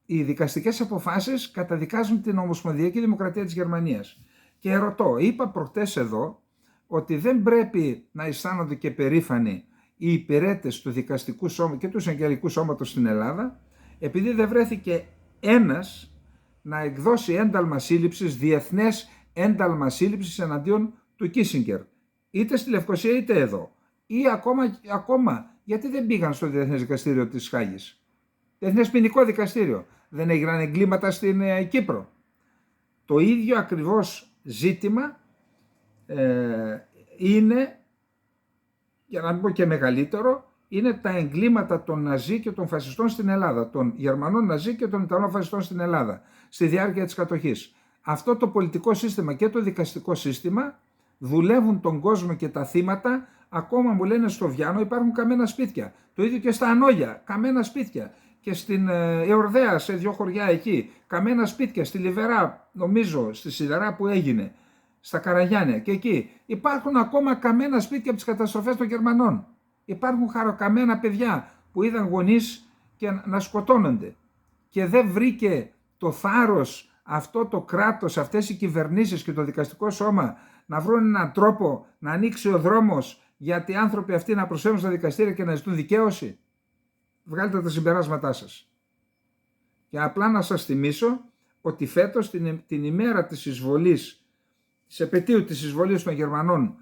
οι δικαστικές αποφάσεις καταδικάζουν την Ομοσπονδιακή Δημοκρατία της Γερμανίας. Και ρωτώ, είπα προχτές εδώ ότι δεν πρέπει να αισθάνονται και περήφανοι οι υπηρέτες του δικαστικού σώματος και του εισαγγελικού σώματος στην Ελλάδα, επειδή δεν βρέθηκε ένας να εκδώσει ένταλμα σύλληψης, διεθνές ένταλμα σύλληψης εναντίον του Κίσιγκερ, είτε στη Λευκοσία είτε εδώ, ή ακόμα γιατί δεν πήγαν στο Διεθνές Δικαστήριο της Χάγης. Διεθνές Ποινικό Δικαστήριο. Δεν έγιναν εγκλήματα στην Κύπρο. Το ίδιο ακριβώς ζήτημα είναι, για να μην πω και μεγαλύτερο, είναι τα εγκλήματα των Ναζί και των φασιστών στην Ελλάδα, των Γερμανών Ναζί και των Ιταλών φασιστών στην Ελλάδα, στη διάρκεια της κατοχής. Αυτό το πολιτικό σύστημα και το δικαστικό σύστημα δουλεύουν τον κόσμο και τα θύματα. Ακόμα μου λένε στο Βιάνο υπάρχουν καμένα σπίτια. Το ίδιο και στα Ανόγια, καμένα σπίτια. Και στην Εορδαία, σε 2 χωριά εκεί, καμένα σπίτια. Στη Λιβερά, νομίζω, στη Σιδερά που έγινε, στα Καραγιάννια και εκεί. Υπάρχουν ακόμα καμένα σπίτια από τις καταστροφές των Γερμανών. Υπάρχουν χαροκαμένα παιδιά που είδαν γονείς και να σκοτώνονται. Και δεν βρήκε το θάρρος αυτό το κράτος, αυτές οι κυβερνήσεις και το δικαστικό σώμα να βρουν έναν τρόπο να ανοίξει ο δρόμος γιατί οι άνθρωποι αυτοί να προσφέρουν στα δικαστήρια και να ζητούν δικαίωση. Βγάλτε τα συμπεράσματά σας. Και απλά να σας θυμίσω ότι φέτος την ημέρα της εισβολής, της επετείου της εισβολής των Γερμανών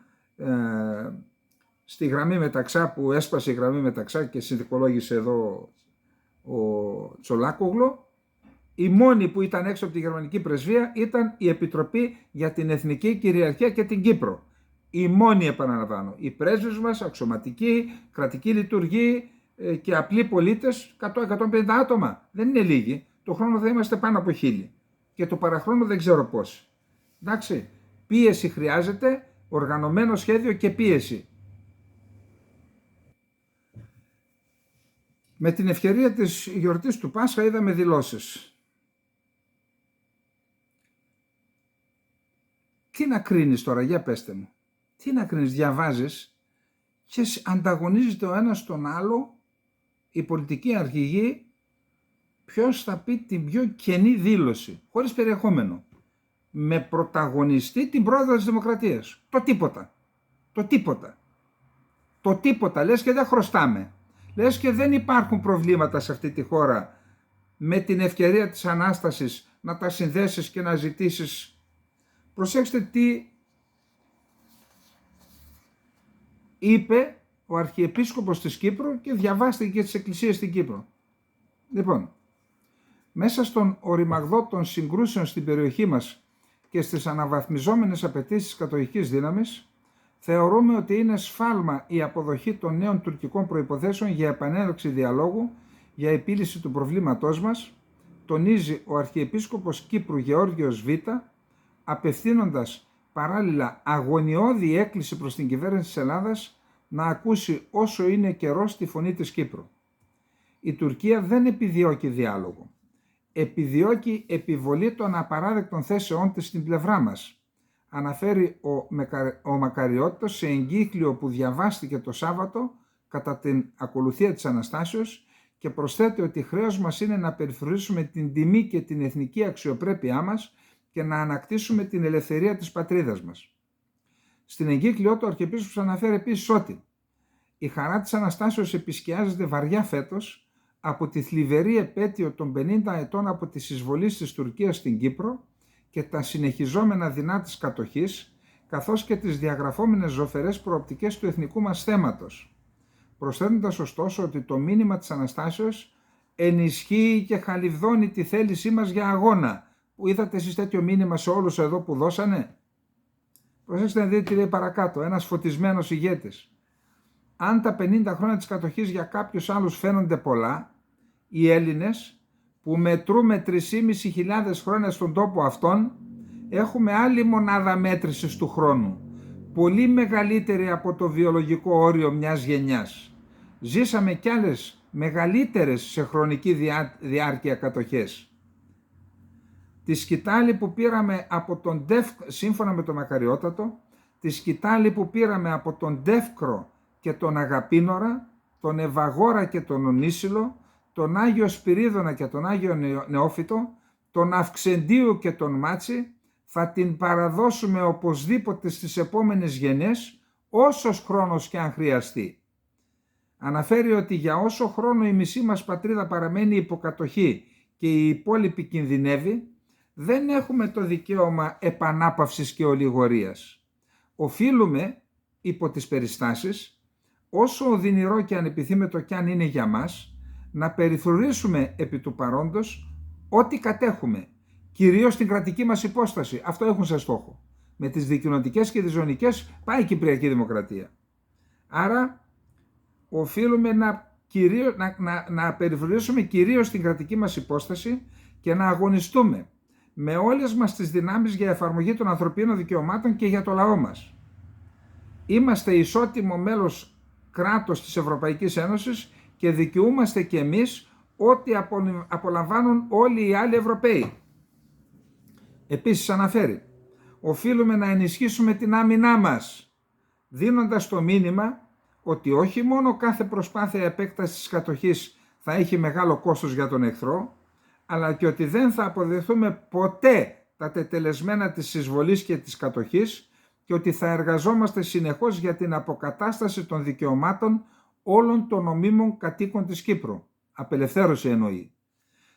στη γραμμή Μεταξά, που έσπασε η γραμμή Μεταξά και συνδικολόγησε εδώ ο Τσολάκογλου, η μόνη που ήταν έξω από τη γερμανική πρεσβεία ήταν η Επιτροπή για την Εθνική Κυριαρχία και την Κύπρο. Η μόνη, επαναλαμβάνω. Οι πρέσβεις μας, αξιωματικοί, κρατικοί λειτουργοί και απλοί πολίτες, 100-150 άτομα. Δεν είναι λίγοι. Το χρόνο θα είμαστε πάνω από 1000. Και το παραχρόνο δεν ξέρω πώς. Εντάξει, πίεση χρειάζεται, οργανωμένο σχέδιο και πίεση. Με την ευκαιρία της γιορτής του Πάσχα είδαμε δηλώσεις. Τι να κρίνεις τώρα, για πέστε μου. Τι να κρίνεις, διαβάζεις και ανταγωνίζεται ο ένας τον άλλο, η πολιτική αρχηγή, ποιος θα πει την πιο κενή δήλωση, χωρίς περιεχόμενο, με πρωταγωνιστή την πρόεδρο της Δημοκρατίας. Το τίποτα. Το τίποτα. Το τίποτα. Λες και δεν χρωστάμε. Λες και δεν υπάρχουν προβλήματα σε αυτή τη χώρα με την ευκαιρία της Ανάστασης να τα συνδέσεις και να ζητήσεις. Προσέξτε τι είπε ο Αρχιεπίσκοπος της Κύπρου και διαβάστε και τις εκκλησίες στην Κύπρο. Λοιπόν, μέσα στον οριμαγδό των συγκρούσεων στην περιοχή μας και στις αναβαθμιζόμενες απαιτήσεις της κατοχικής δύναμης, θεωρούμε ότι είναι σφάλμα η αποδοχή των νέων τουρκικών προϋποθέσεων για επανέναρξη διαλόγου για επίλυση του προβλήματός μας, τονίζει ο Αρχιεπίσκοπος Κύπρου Γεώργιος Β, απευθύνοντας παράλληλα αγωνιώδη έκκληση προς την κυβέρνηση της Ελλάδας να ακούσει όσο είναι καιρός τη φωνή της Κύπρου. Η Τουρκία δεν επιδιώκει διάλογο. Επιδιώκει επιβολή των απαράδεκτων θέσεών της στην πλευρά μας, αναφέρει ο Μακαριώτος σε εγκύκλιο που διαβάστηκε το Σάββατο κατά την ακολουθία της Αναστάσεως και προσθέτει ότι χρέος μας είναι να περιφρουρήσουμε την τιμή και την εθνική αξιοπρέπειά μας και να ανακτήσουμε την ελευθερία της πατρίδας μας. Στην εγκύκλιο του ο Αρχιεπίσκοπος αναφέρει επίσης ότι η χαρά της Αναστάσεως επισκιάζεται βαριά φέτος από τη θλιβερή επέτειο των 50 ετών από τις εισβολές της Τουρκίας στην Κύπρο και τα συνεχιζόμενα δεινά της κατοχής, καθώς και τις διαγραφόμενες ζωφερές προοπτικές του εθνικού μας θέματος. Προσθέτοντας ωστόσο ότι το μήνυμα της Αναστάσεως ενισχύει και χαλιβδώνει τη θέλησή μας για αγώνα. Που είδατε εσείς τέτοιο μήνυμα σε όλους εδώ που δώσανε. Προσέξτε να δείτε τι λέει παρακάτω, ένας φωτισμένος ηγέτης. Αν τα 50 χρόνια της κατοχής για κάποιους άλλους φαίνονται πολλά, οι Έλληνες που μετρούμε 3.500 χρόνια στον τόπο αυτόν, έχουμε άλλη μονάδα μέτρησης του χρόνου, πολύ μεγαλύτερη από το βιολογικό όριο μιας γενιάς. Ζήσαμε κι άλλες μεγαλύτερες σε χρονική διάρκεια κατοχές. Τη σκητάλη που πήραμε από τον σύμφωνα με τον Μακαριότατο, τη σκητάλη που πήραμε από τον Ντεύκρο και τον Αγαπίνορα, τον Ευαγόρα και τον Ονίσιλο, τον Άγιο Σπυρίδωνα και τον Άγιο Νεόφυτο, τον Αυξεντίου και τον Μάτσι, θα την παραδώσουμε οπωσδήποτε στις επόμενες γενιές, όσος χρόνος και αν χρειαστεί. Αναφέρει ότι για όσο χρόνο η μισή μας πατρίδα παραμένει υποκατοχή και η υπόλοιπη κινδυνεύει, δεν έχουμε το δικαίωμα επανάπαυσης και ολιγορίας. Οφείλουμε, υπό τις περιστάσεις, όσο οδυνηρό και ανεπιθύμητο κι αν είναι για μας, να περιφρουρήσουμε επί του παρόντος ό,τι κατέχουμε, κυρίως την κρατική μας υπόσταση. Αυτό έχουν σε στόχο. Με τις δικοινοτικές και τις ζωνικές πάει η Κυπριακή Δημοκρατία. Άρα οφείλουμε να περιφρουρήσουμε κυρίως την κρατική μας υπόσταση και να αγωνιστούμε με όλες μας τις δυνάμεις για εφαρμογή των ανθρωπίνων δικαιωμάτων και για το λαό μας. Είμαστε ισότιμο μέλος κράτος της Ευρωπαϊκής Ένωσης και δικαιούμαστε και εμείς ό,τι απολαμβάνουν όλοι οι άλλοι Ευρωπαίοι. Επίσης αναφέρει, οφείλουμε να ενισχύσουμε την άμυνά μας, δίνοντας το μήνυμα ότι όχι μόνο κάθε προσπάθεια επέκτασης της κατοχής θα έχει μεγάλο κόστος για τον εχθρό, αλλά και ότι δεν θα αποδεχθούμε ποτέ τα τετελεσμένα της εισβολής και της κατοχής και ότι θα εργαζόμαστε συνεχώς για την αποκατάσταση των δικαιωμάτων όλων των νομίμων κατοίκων της Κύπρου. Απελευθέρωση εννοεί.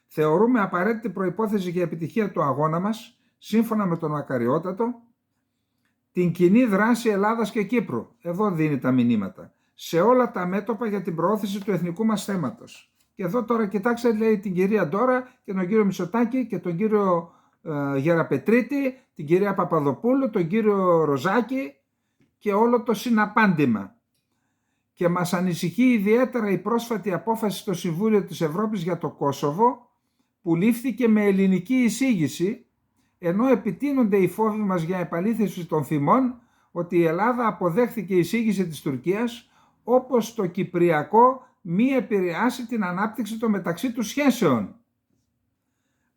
Θεωρούμε απαραίτητη προϋπόθεση για επιτυχία του αγώνα μας, σύμφωνα με τον Μακαριότατο, την κοινή δράση Ελλάδας και Κύπρου. Εδώ δίνει τα μηνύματα. Σε όλα τα μέτωπα για την προώθηση του εθνικού μας θέματος. Και εδώ τώρα κοιτάξτε, λέει την κυρία Ντόρα και τον κύριο Μητσοτάκη και τον κύριο Γεραπετρίτη, την κυρία Παπαδοπούλου, τον κύριο Ροζάκη και όλο το συναπάντημα. Και μας ανησυχεί ιδιαίτερα η πρόσφατη απόφαση στο Συμβούλιο της Ευρώπης για το Κόσοβο, που λήφθηκε με ελληνική εισήγηση, ενώ επιτείνονται οι φόβοι μας για επαλήθευση των φημών ότι η Ελλάδα αποδέχθηκε εισήγηση της Τουρκίας, όπως το Κυπριακό μη επηρεάσει την ανάπτυξη των μεταξύ τους σχέσεων.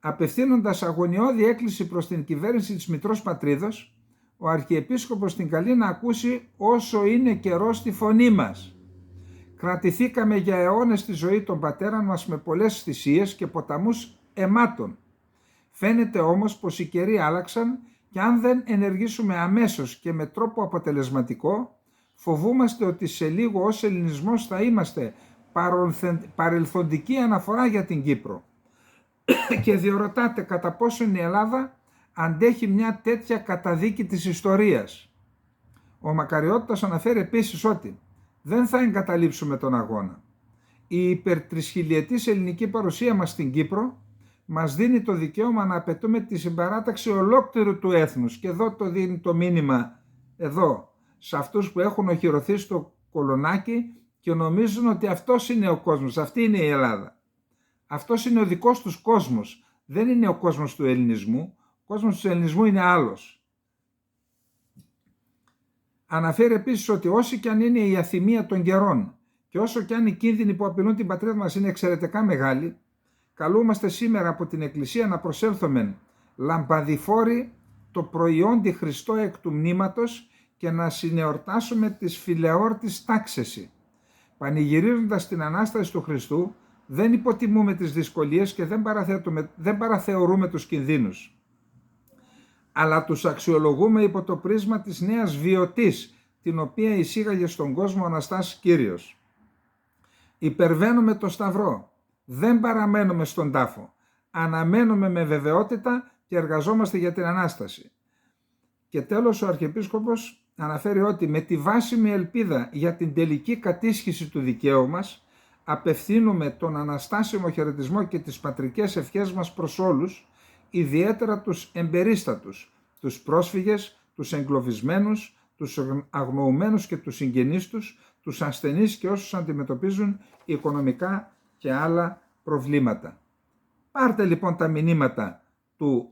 Απευθύνοντας αγωνιώδη έκκληση προς την κυβέρνηση της Μητρός Πατρίδος, ο Αρχιεπίσκοπος την καλεί να ακούσει όσο είναι καιρός τη φωνή μας. Κρατηθήκαμε για αιώνες στη ζωή των πατέρων μας με πολλές θυσίες και ποταμούς αιμάτων. Φαίνεται όμως πως οι καιροί άλλαξαν και αν δεν ενεργήσουμε αμέσως και με τρόπο αποτελεσματικό, φοβούμαστε ότι σε λίγο ως ελληνισμός θα είμαστε παρελθοντική αναφορά για την Κύπρο. Και διορωτάτε κατά πόσον η Ελλάδα αντέχει μια τέτοια καταδίκη της ιστορίας. Ο Μακαριώτατος αναφέρει επίσης ότι δεν θα εγκαταλείψουμε τον αγώνα. Η υπερτρισχιλιετής ελληνική παρουσία μας στην Κύπρο μας δίνει το δικαίωμα να απαιτούμε τη συμπαράταξη ολόκληρου του έθνους. Και εδώ το δίνει το μήνυμα, εδώ, σε αυτούς που έχουν οχυρωθεί στο κολονάκι και νομίζουν ότι αυτός είναι ο κόσμος, αυτή είναι η Ελλάδα. Αυτός είναι ο δικός τους κόσμος, δεν είναι ο κόσμος του ελληνισμού. Ο κόσμος του ελληνισμού είναι άλλος. Αναφέρει επίσης ότι όσο και αν είναι η αθυμία των καιρών και όσο και αν οι κίνδυνοι που απειλούν την πατρίδα μας είναι εξαιρετικά μεγάλοι, καλούμαστε σήμερα από την Εκκλησία να προσέλθουμε λαμπαδιφόροι το προϊόντι Χριστό εκ του μνήματος και να συνεορτάσουμε τις φιλεόρτης τάξεση. Πανηγυρίζοντας την Ανάσταση του Χριστού, δεν υποτιμούμε τις δυσκολίες και δεν παραθεωρούμε τους κινδύνους, αλλά τους αξιολογούμε υπό το πρίσμα της νέας βιωτής, την οποία εισήγαγε στον κόσμο ο Αναστάς Κύριος. Υπερβαίνουμε το Σταυρό, δεν παραμένουμε στον τάφο, αναμένουμε με βεβαιότητα και εργαζόμαστε για την Ανάσταση. Και τέλος ο Αρχιεπίσκοπος αναφέρει ότι με τη βάσιμη ελπίδα για την τελική κατήσχηση του δικαίου μας, απευθύνουμε τον αναστάσιμο χαιρετισμό και τις πατρικές ευχές μας προς όλους, ιδιαίτερα τους εμπερίστατους, τους πρόσφυγες, τους εγκλωβισμένους, τους αγνοουμένους και τους συγγενείς τους, τους ασθενείς και όσους αντιμετωπίζουν οικονομικά και άλλα προβλήματα. Πάρτε λοιπόν τα μηνύματα του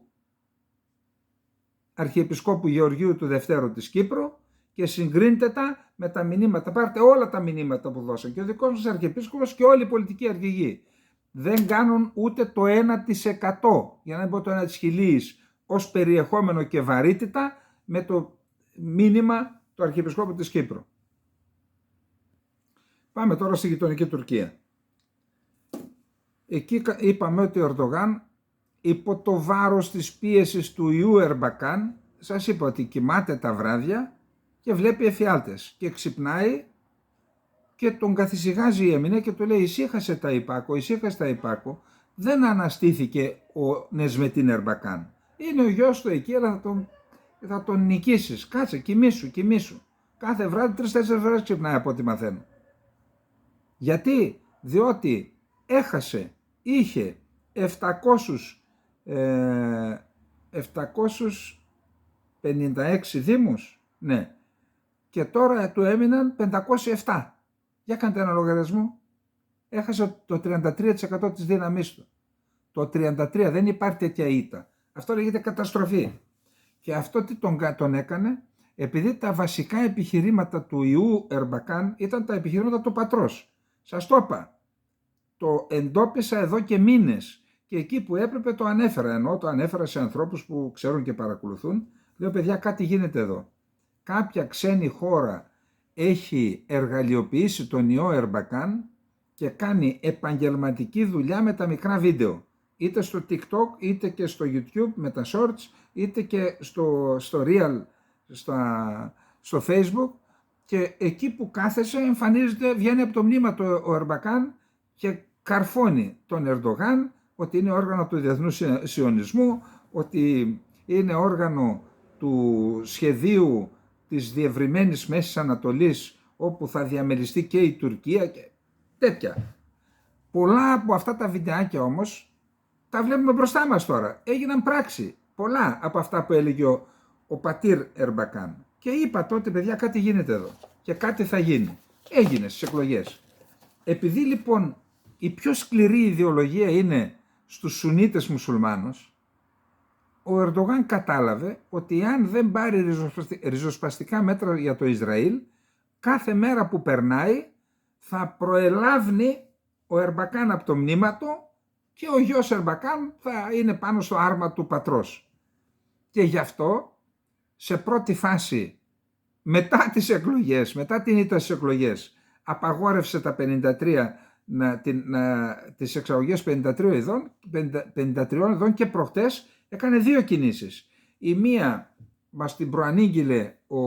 Αρχιεπισκόπου Γεωργίου του Δευτέρου της Κύπρου και συγκρίνετε τα με τα μηνύματα. Πάρτε όλα τα μηνύματα που δώσαν και ο δικός μας Αρχιεπίσκοπος και όλοι οι πολιτικοί αρχηγοί. Δεν κάνουν ούτε το 1%, για να μην πω το 1 της χιλίης, ως περιεχόμενο και βαρύτητα με το μήνυμα του Αρχιεπισκόπου της Κύπρου. Πάμε τώρα στη γειτονική Τουρκία. Εκεί είπαμε ότι ο Ερντογάν, υπό το βάρος της πίεσης του ιού Ερμπακάν, σας είπα ότι κοιμάται τα βράδια και βλέπει εφιάλτες και ξυπνάει και τον καθησυχάζει η Έμινε και του λέει ησύχασε τα υπάκο, ησύχασε τα υπάκο. Δεν αναστήθηκε ο Νεσμετίν Ερμπακάν. Είναι ο γιος του εκεί, αλλά θα τον νικήσεις. Κάτσε, κοιμήσου. Κάθε βράδυ 3-4 φορές ξυπνάει από ό,τι μαθαίνω. Γιατί? Διότι είχε 756 δήμους, ναι, και τώρα του έμειναν 507. Για κάντε ένα λογαριασμό. Έχασε το 33% της δύναμής του. Το 33%, δεν υπάρχει τέτοια ήττα. Αυτό λέγεται καταστροφή. Και αυτό τι τον έκανε? Επειδή τα βασικά επιχειρήματα του ιού Ερμπακάν ήταν τα επιχειρήματα του πατρός. Σας το είπα. Το εντόπισα εδώ και μήνες. Και εκεί που έπρεπε το ανέφερα. Ενώ το ανέφερα σε ανθρώπους που ξέρουν και παρακολουθούν. Λέω, παιδιά, κάτι γίνεται εδώ. Κάποια ξένη χώρα έχει εργαλειοποιήσει τον ιό Ερμπακάν και κάνει επαγγελματική δουλειά με τα μικρά βίντεο. Είτε στο TikTok, είτε και στο YouTube με τα shorts, είτε και στο Real, στο Facebook, και εκεί που κάθεσε εμφανίζεται, βγαίνει από το μνήμα του ο Ερμπακάν και καρφώνει τον Ερντογάν ότι είναι όργανο του διεθνούς σιωνισμού, ότι είναι όργανο του σχεδίου της διευρυμένης Μέσης Ανατολής, όπου θα διαμεριστεί και η Τουρκία και τέτοια. Πολλά από αυτά τα βιντεάκια όμως τα βλέπουμε μπροστά μας τώρα. Έγιναν πράξη. Πολλά από αυτά που έλεγε ο πατήρ Ερμπακάν. Και είπα τότε, παιδιά, κάτι γίνεται εδώ και κάτι θα γίνει. Έγινε στις εκλογές. Επειδή λοιπόν η πιο σκληρή ιδεολογία είναι στους Σουνίτες μουσουλμάνους, ο Ερντογάν κατάλαβε ότι αν δεν πάρει ριζοσπαστικά μέτρα για το Ισραήλ, κάθε μέρα που περνάει θα προελάβει ο Ερμπακάν από το μνήμα του και ο γιος Ερμπακάν θα είναι πάνω στο άρμα του πατρός. Και γι' αυτό σε πρώτη φάση, μετά τις εκλογές, μετά την ήττα στις εκλογές, απαγόρευσε τα 53, τις εξαγωγές 53 ειδών και προχτές έκανε δύο κινήσεις. Η μία μας την προανήγγειλε ο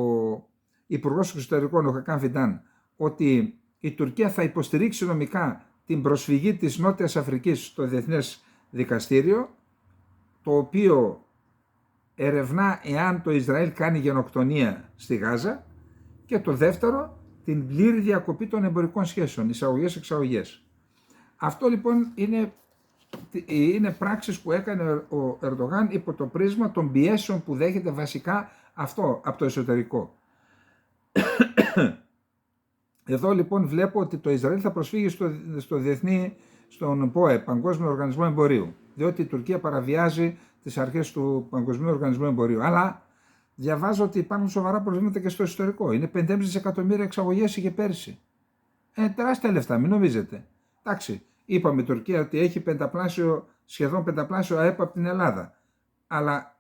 Υπουργός Εξωτερικών, ο Χακάν Φιντάν, ότι η Τουρκία θα υποστηρίξει νομικά την προσφυγή της Νότιας Αφρικής στο Διεθνές Δικαστήριο, το οποίο ερευνά εάν το Ισραήλ κάνει γενοκτονία στη Γάζα, και το δεύτερο, την πλήρη διακοπή των εμπορικών σχέσεων, εισαγωγές-εξαγωγές. Αυτό λοιπόν είναι πράξεις που έκανε ο Ερντογάν υπό το πρίσμα των πιέσεων που δέχεται βασικά αυτό από το εσωτερικό. Εδώ λοιπόν βλέπω ότι το Ισραήλ θα προσφύγει στον ΠΟΕ, Παγκόσμιο Οργανισμό Εμπορίου, διότι η Τουρκία παραβιάζει τις αρχές του Παγκοσμίου Οργανισμού Εμπορίου. Αλλά διαβάζω ότι υπάρχουν σοβαρά προβλήματα και στο εσωτερικό. Είναι 5,5 δισεκατομμύρια εξαγωγές είχε πέρσι. Τεράστια λεφτά, μην νομίζετε. Εντάξει, είπαμε η Τουρκία ότι έχει σχεδόν πενταπλάσιο ΑΕΠ από την Ελλάδα. Αλλά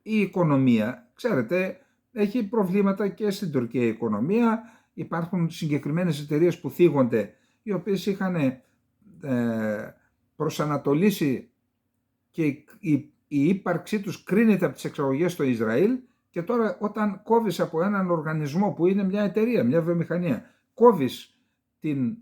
η οικονομία, ξέρετε, έχει προβλήματα και στην Τουρκία η οικονομία. Υπάρχουν συγκεκριμένες εταιρείες που θίγονται, οι οποίες είχαν προσανατολίσει και η ύπαρξή τους κρίνεται από τις εξαγωγές στο Ισραήλ, και τώρα όταν κόβεις από έναν οργανισμό που είναι μια εταιρεία, μια βιομηχανία, κόβεις την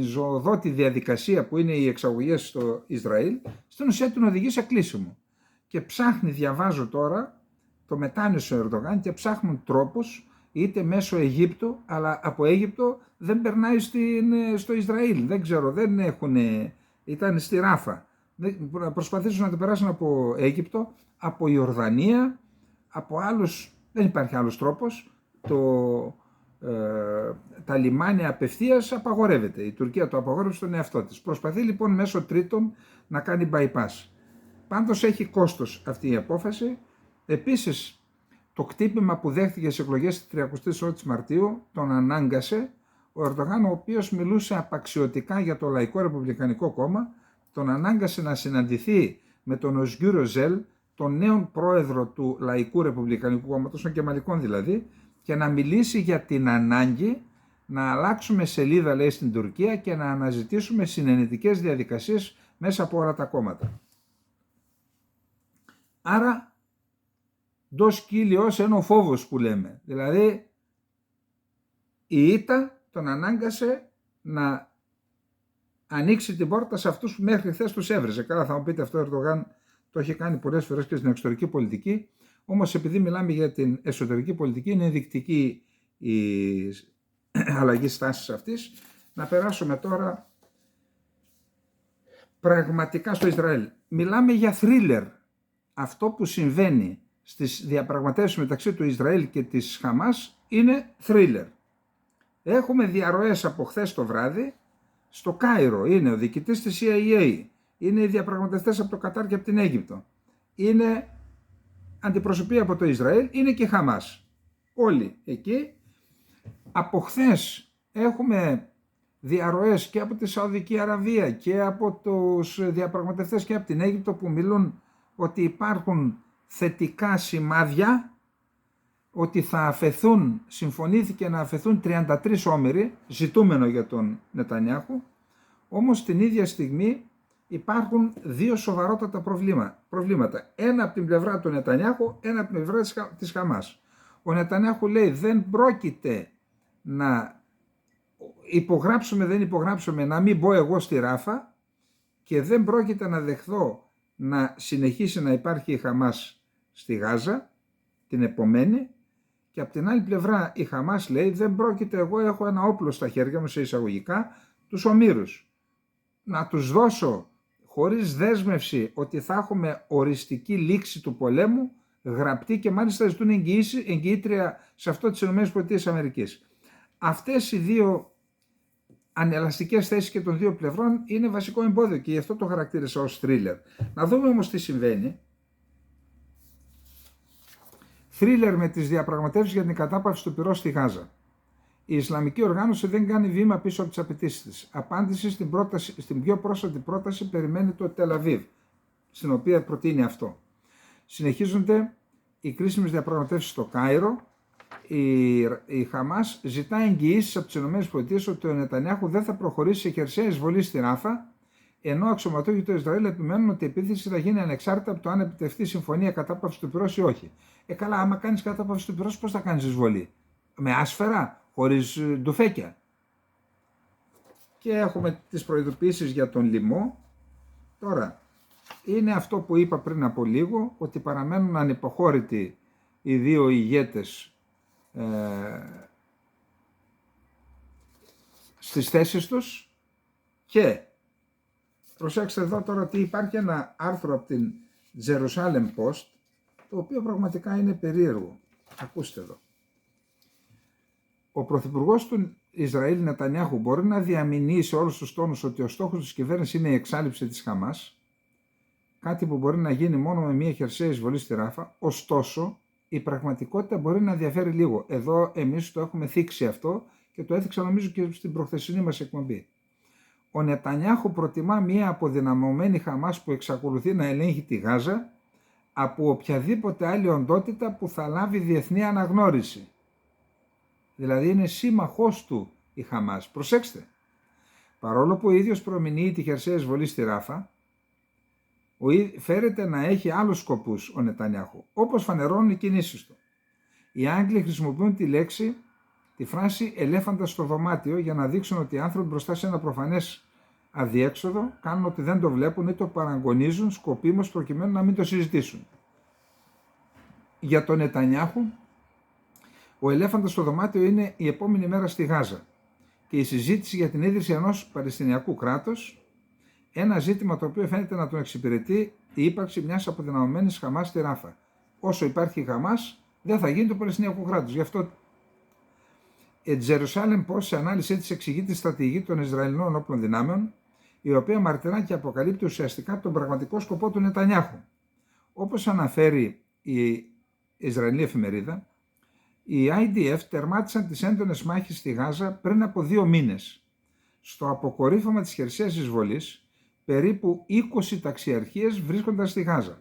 ζωοδότη διαδικασία που είναι οι εξαγωγές στο Ισραήλ, στην ουσία την οδηγεί σε κλείσιμο. Και ψάχνει, διαβάζω τώρα, το μετάνιωσε ο Ερντογάν και ψάχνουν τρόπους, είτε μέσω Αιγύπτου, αλλά από Αίγυπτο δεν περνάει στο Ισραήλ. Δεν ξέρω, δεν έχουν, ήταν στη Ράφα. Προσπαθήσουν να το περάσουν από Αίγυπτο, από Ιορδανία, από άλλους, δεν υπάρχει άλλος τρόπος. Τα λιμάνια απευθείας απαγορεύεται. Η Τουρκία το απαγορεύει στον εαυτό της. Προσπαθεί λοιπόν μέσω τρίτων να κάνει bypass. Πάντως έχει κόστος αυτή η απόφαση. Επίσης, το κτύπημα που δέχτηκε στις εκλογές της 30ης Μαρτίου τον ανάγκασε ο Ερντογάν, ο οποίος μιλούσε απαξιωτικά για το Λαϊκό Ρεπουμπλικανικό Κόμμα, τον ανάγκασε να συναντηθεί με τον Οσγιούρ Οζέλ, τον νέον πρόεδρο του Λαϊκού Ρεπουμπλικανικού Κόμματος, των Κεμαλικών δηλαδή, και να μιλήσει για την ανάγκη να αλλάξουμε σελίδα, λέει, στην Τουρκία και να αναζητήσουμε συνενετικές διαδικασίες μέσα από όλα τα κόμματα. Άρα, ντος κύλιος είναι ο φόβος που λέμε. Δηλαδή, η ήττα τον ανάγκασε να ανοίξει την πόρτα σε αυτούς που μέχρι χθες τους έβριζε. Καλά, θα μου πείτε, αυτό ο Ερντογάν το έχει κάνει πολλές φορές και στην εξωτερική πολιτική, Όμως επειδή μιλάμε για την εσωτερική πολιτική, είναι ενδεικτική η αλλαγή στάσης αυτής. Να περάσουμε τώρα πραγματικά στο Ισραήλ. Μιλάμε για θρίλερ. Αυτό που συμβαίνει στις διαπραγματεύσεις μεταξύ του Ισραήλ και της Χαμάς είναι θρίλερ. Έχουμε διαρροές από χθες το βράδυ στο Κάιρο. Είναι ο διοικητής της CIA. Είναι οι διαπραγματευτές από το Κατάρ και από την Αίγυπτο. Είναι αντιπροσωπεία από το Ισραήλ. Είναι και Χαμάς. Όλοι εκεί. Από χθες έχουμε διαρροές και από τη Σαουδική Αραβία και από τους διαπραγματευτές και από την Αίγυπτο που μιλούν ότι υπάρχουν θετικά σημάδια ότι θα αφαιθούν, συμφωνήθηκε να αφαιθούν 33 όμηροι, ζητούμενο για τον Νετανιάχου, όμως την ίδια στιγμή υπάρχουν δύο σοβαρότατα προβλήματα. Ένα από την πλευρά του Νετανιάχου, ένα από την πλευρά της Χαμάς. Ο Νετανιάχου λέει δεν πρόκειται να δεν υπογράψουμε, να μην μπω εγώ στη Ράφα και δεν πρόκειται να δεχθώ να συνεχίσει να υπάρχει η Χαμάς στη Γάζα την επομένη, και από την άλλη πλευρά η Χαμάς λέει δεν πρόκειται, εγώ έχω ένα όπλο στα χέρια μου σε εισαγωγικά, τους ομήρους, να τους δώσω χωρίς δέσμευση ότι θα έχουμε οριστική λήξη του πολέμου, γραπτή, και μάλιστα ζητούν εγγυήτρια σε αυτό της ΗΠΑ. Αυτές οι δύο ανελαστικές θέσεις και των δύο πλευρών είναι βασικό εμπόδιο και γι' αυτό το χαρακτήρισα ως θρίλερ. Να δούμε όμως τι συμβαίνει. Θρίλερ με τις διαπραγματεύσεις για την κατάπαυση του πυρός στη Γάζα. Η Ισλαμική οργάνωση δεν κάνει βήμα πίσω από τις απαιτήσεις της. Απάντηση στην πιο πρόσφατη πρόταση περιμένει το Τελαβίβ, στην οποία προτείνει αυτό. Συνεχίζονται οι κρίσιμες διαπραγματεύσεις στο Κάιρο. Η Χαμάς ζητά εγγυήσεις από τις ΗΠΑ ότι ο Νετανιάχου δεν θα προχωρήσει σε χερσαία εισβολή στη Ράφα, ενώ αξιωματούχοι του Ισραήλ επιμένουν ότι η επίθεση θα γίνει ανεξάρτητα από το αν επιτευχθεί συμφωνία κατάπαυση του πυρός ή όχι. Καλά, άμα κάνεις κατάπαυση του πυρός, πώς θα κάνεις εισβολή? Με άσφαιρα, χωρίς ντουφέκια. Και έχουμε τις προειδοποιήσεις για τον λοιμό. Τώρα, είναι αυτό που είπα πριν από λίγο, ότι παραμένουν ανυποχώρητοι οι δύο ηγέτες στις θέσεις τους. Και προσέξτε εδώ τώρα ότι υπάρχει ένα άρθρο από την Jerusalem Post, το οποίο πραγματικά είναι περίεργο. Ακούστε εδώ. Ο πρωθυπουργός του Ισραήλ Νετανιάχου μπορεί να διαμηνύει σε όλους τους τόνους ότι ο στόχος της κυβέρνησης είναι η εξάλειψη της Χαμάς, κάτι που μπορεί να γίνει μόνο με μια χερσαία εισβολή στη Ράφα, ωστόσο η πραγματικότητα μπορεί να διαφέρει λίγο. Εδώ εμείς το έχουμε θίξει αυτό και το έθιξα νομίζω και στην προχθεσινή μας εκπομπή. Ο Νετανιάχου προτιμά μια αποδυναμωμένη Χαμάς που εξακολουθεί να ελέγχει τη Γάζα από οποιαδήποτε άλλη οντότητα που θα λάβει διεθνή αναγνώριση. Δηλαδή είναι σύμμαχός του η Χαμάς. Προσέξτε, παρόλο που ο ίδιος προμηνύει τη χερσαία εισβολή στη Ράφα, φέρεται να έχει άλλους σκοπούς ο Νετανιάχου, όπως φανερώνουν οι κινήσεις του. Οι Άγγλοι χρησιμοποιούν τη φράση ελέφαντα στο δωμάτιο για να δείξουν ότι οι άνθρωποι μπροστά σε ένα προφανές αδιέξοδο κάνουν ότι δεν το βλέπουν ή το παραγωνίζουν σκοπίμως προκειμένου να μην το συζητήσουν. Για τον Νετανιάχου, ο ελέφαντας στο δωμάτιο είναι η επόμενη μέρα στη Γάζα και η συζήτηση για την ίδρυση ενός Παλαιστινιακού κράτους, ένα ζήτημα το οποίο φαίνεται να τον εξυπηρετεί η ύπαρξη μιας αποδυναμωμένης Χαμάς στη Ράφα. Όσο υπάρχει η Χαμάς, δεν θα γίνει το Παλαιστινιακό κράτος. Γι' αυτό η Jerusalem Post σε ανάλυση της εξηγεί τη στρατηγική των Ισραηλινών όπλων δυνάμεων, η οποία μαρτυρά και αποκαλύπτει ουσιαστικά τον πραγματικό σκοπό του Νετανιάχου. Όπως αναφέρει η Ισραηλινή εφημερίδα, οι IDF τερμάτισαν τις έντονες μάχες στη Γάζα πριν από 2 μήνες. Στο αποκορύφωμα της χερσαίας εισβολής, περίπου 20 ταξιαρχίες βρίσκονταν στη Γάζα.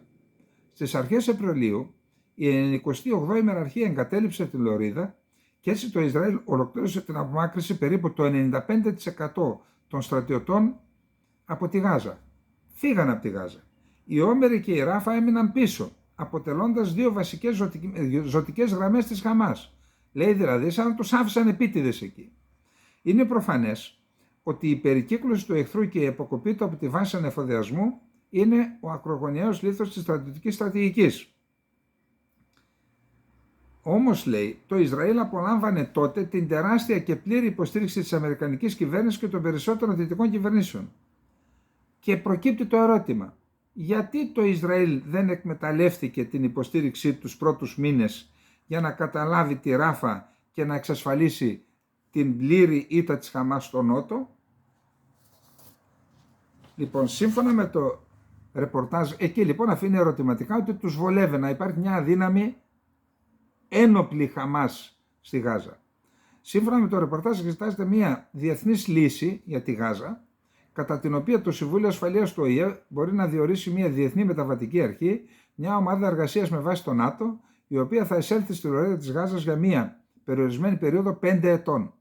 Στις αρχές Απριλίου, η 98η Μεραρχία εγκατέλειψε την Λωρίδα και έτσι το Ισραήλ ολοκλήρωσε την απομάκρυνση περίπου το 95% των στρατιωτών από τη Γάζα. Φύγαν από τη Γάζα. Οι Όμεροι και η Ράφα έμειναν πίσω, αποτελώντας 2 βασικές ζωτικές γραμμές της Χαμάς. Λέει δηλαδή σαν να τους άφησαν επίτηδες εκεί. Είναι προφανές ότι η περικύκλωση του εχθρού και η αποκοπή του από τη βάση ανεφοδιασμού είναι ο ακρογωνιαίος λίθος της στρατιωτικής στρατηγικής. Όμως, λέει, το Ισραήλ απολάμβανε τότε την τεράστια και πλήρη υποστήριξη της Αμερικανικής κυβέρνησης και των περισσότερων δυτικών κυβερνήσεων. Και προκύπτει το ερώτημα, γιατί το Ισραήλ δεν εκμεταλλεύτηκε την υποστήριξή του τους πρώτους μήνες για να καταλάβει τη Ράφα και να εξασφαλίσει την πλήρη ήττα της Χαμάς στο Νότο? Λοιπόν, σύμφωνα με το ρεπορτάζ, εκεί λοιπόν αφήνει ερωτηματικά ότι τους βολεύει να υπάρχει μια αδύναμη ένοπλη Χαμάς στη Γάζα. Σύμφωνα με το ρεπορτάζ εξετάζεται μια διεθνής λύση για τη Γάζα, κατά την οποία το Συμβούλιο Ασφαλείας του ΟΗΕ μπορεί να διορίσει μια διεθνή μεταβατική αρχή, μια ομάδα εργασίας με βάση το ΝΑΤΟ, η οποία θα εισέλθει στη λωρίδα της Γάζας για μια περιορισμένη περίοδο 5 ετών.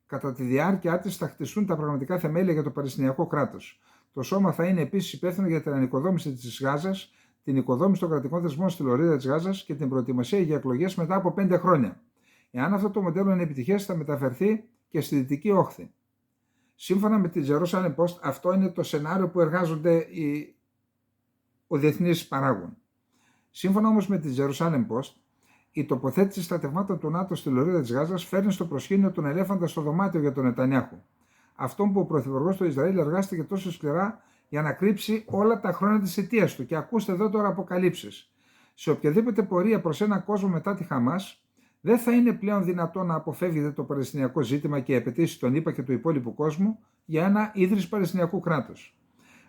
Κατά τη διάρκεια της θα χτιστούν τα πραγματικά θεμέλια για το Παλαιστινιακό κράτος. Το σώμα θα είναι επίσης υπεύθυνο για την ανοικοδόμηση της Γάζας, την οικοδόμηση των κρατικών θεσμών στη λωρίδα της Γάζας και την προετοιμασία για εκλογές μετά από 5 χρόνια. Εάν αυτό το μοντέλο είναι επιτυχές, θα μεταφερθεί και στη Δυτική Όχθη. Σύμφωνα με τη Jerusalem Post, αυτό είναι το σενάριο που εργάζονται ο διεθνής παράγων. Σύμφωνα όμως με τη Jerusalem Post, η τοποθέτηση στρατευμάτων του ΝΑΤΟ στη λωρίδα της Γάζας φέρνει στο προσκήνιο τον ελέφαντα στο δωμάτιο για τον Νετανιάχου. Αυτόν που ο πρωθυπουργός του Ισραήλ εργάστηκε τόσο σκληρά για να κρύψει όλα τα χρόνια της θητείας του. Και ακούστε εδώ τώρα αποκαλύψεις. Σε οποιαδήποτε πορεία προς έναν κόσμο μετά τη Χαμάς, δεν θα είναι πλέον δυνατό να αποφεύγεται το Παλαιστινιακό ζήτημα και οι απαιτήσεις των ΗΠΑ και του υπόλοιπου κόσμου για ένα ίδρυση Παλαιστινιακού κράτους.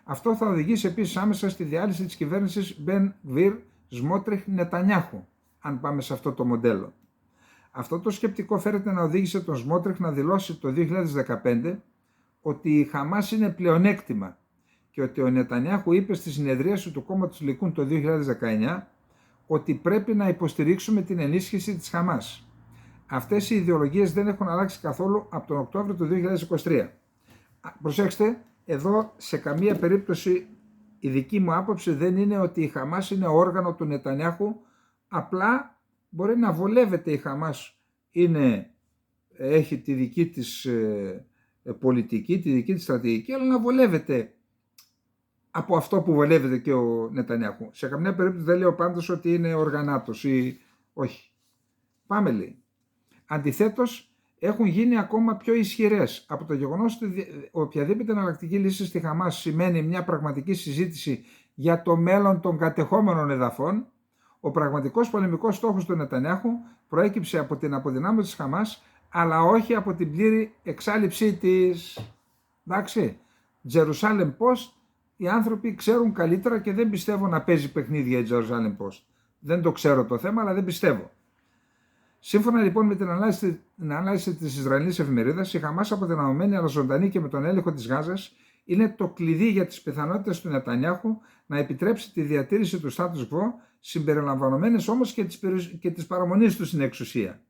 Αυτό θα οδηγήσει επίσης άμεσα στη διάλυση της κυβέρνησης Μπεν Γβίρ Σμότριχ Νετανιάχου, αν πάμε σε αυτό το μοντέλο. Αυτό το σκεπτικό φέρεται να οδήγησε τον Σμότριχ να δηλώσει το 2015 ότι η Χαμάς είναι πλεονέκτημα και ότι ο Νετανιάχου είπε στη συνεδρίαση του κόμματος Λικούν το 2019 ότι πρέπει να υποστηρίξουμε την ενίσχυση της Χαμάς. Αυτές οι ιδεολογίες δεν έχουν αλλάξει καθόλου από τον Οκτώβριο του 2023. Προσέξτε, εδώ σε καμία περίπτωση η δική μου άποψη δεν είναι ότι η Χαμάς είναι όργανο του Νετανιάχου, απλά μπορεί να βολεύεται η Χαμάς, έχει τη δική της πολιτική, τη δική της στρατηγική, αλλά να βολεύεται από αυτό που βολεύεται και ο Νετανιάχου. Σε καμιά περίπτωση δεν λέω πάντως ότι είναι οργανάτος ή όχι. Πάμε λέει. Αντιθέτως, έχουν γίνει ακόμα πιο ισχυρές από το γεγονός ότι οποιαδήποτε εναλλακτική λύση στη Χαμάς σημαίνει μια πραγματική συζήτηση για το μέλλον των κατεχόμενων εδαφών. Ο πραγματικός πολεμικός στόχος του Νετανιάχου προέκυψε από την αποδυνάμωση της Χαμάς, αλλά όχι από την πλήρη εξάλειψή της. Εντάξει, Jerusalem Post, οι άνθρωποι ξέρουν καλύτερα και δεν πιστεύω να παίζει παιχνίδια η Jerusalem Post. Δεν το ξέρω το θέμα, αλλά δεν πιστεύω. Σύμφωνα λοιπόν με την ανάλυση της Ισραηλινής εφημερίδας, η Χαμάς αποδυναμωμένη αλλά ζωντανή και με τον έλεγχο της Γάζας είναι το κλειδί για τις πιθανότητες του Νετανιάχου να επιτρέψει τη διατήρηση του status quo, συμπεριλαμβανομένες όμως και της παραμονής του στην εξουσία.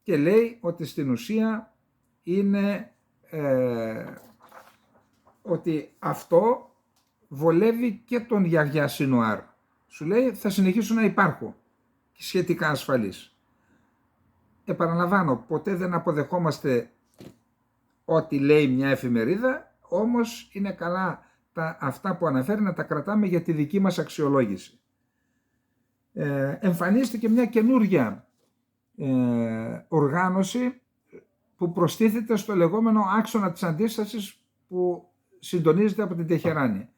Και λέει ότι στην ουσία είναι ότι αυτό βολεύει και τον Γιαγιά Σινουάρ. Σου λέει θα συνεχίσω να υπάρχω και σχετικά ασφαλής. Επαναλαμβάνω, ποτέ δεν αποδεχόμαστε ό,τι λέει μια εφημερίδα, όμως είναι καλά αυτά που αναφέρει να τα κρατάμε για τη δική μας αξιολόγηση. Εμφανίστηκε μια καινούργια οργάνωση που προστίθεται στο λεγόμενο άξονα της αντίστασης που συντονίζεται από την Τεχεράνη.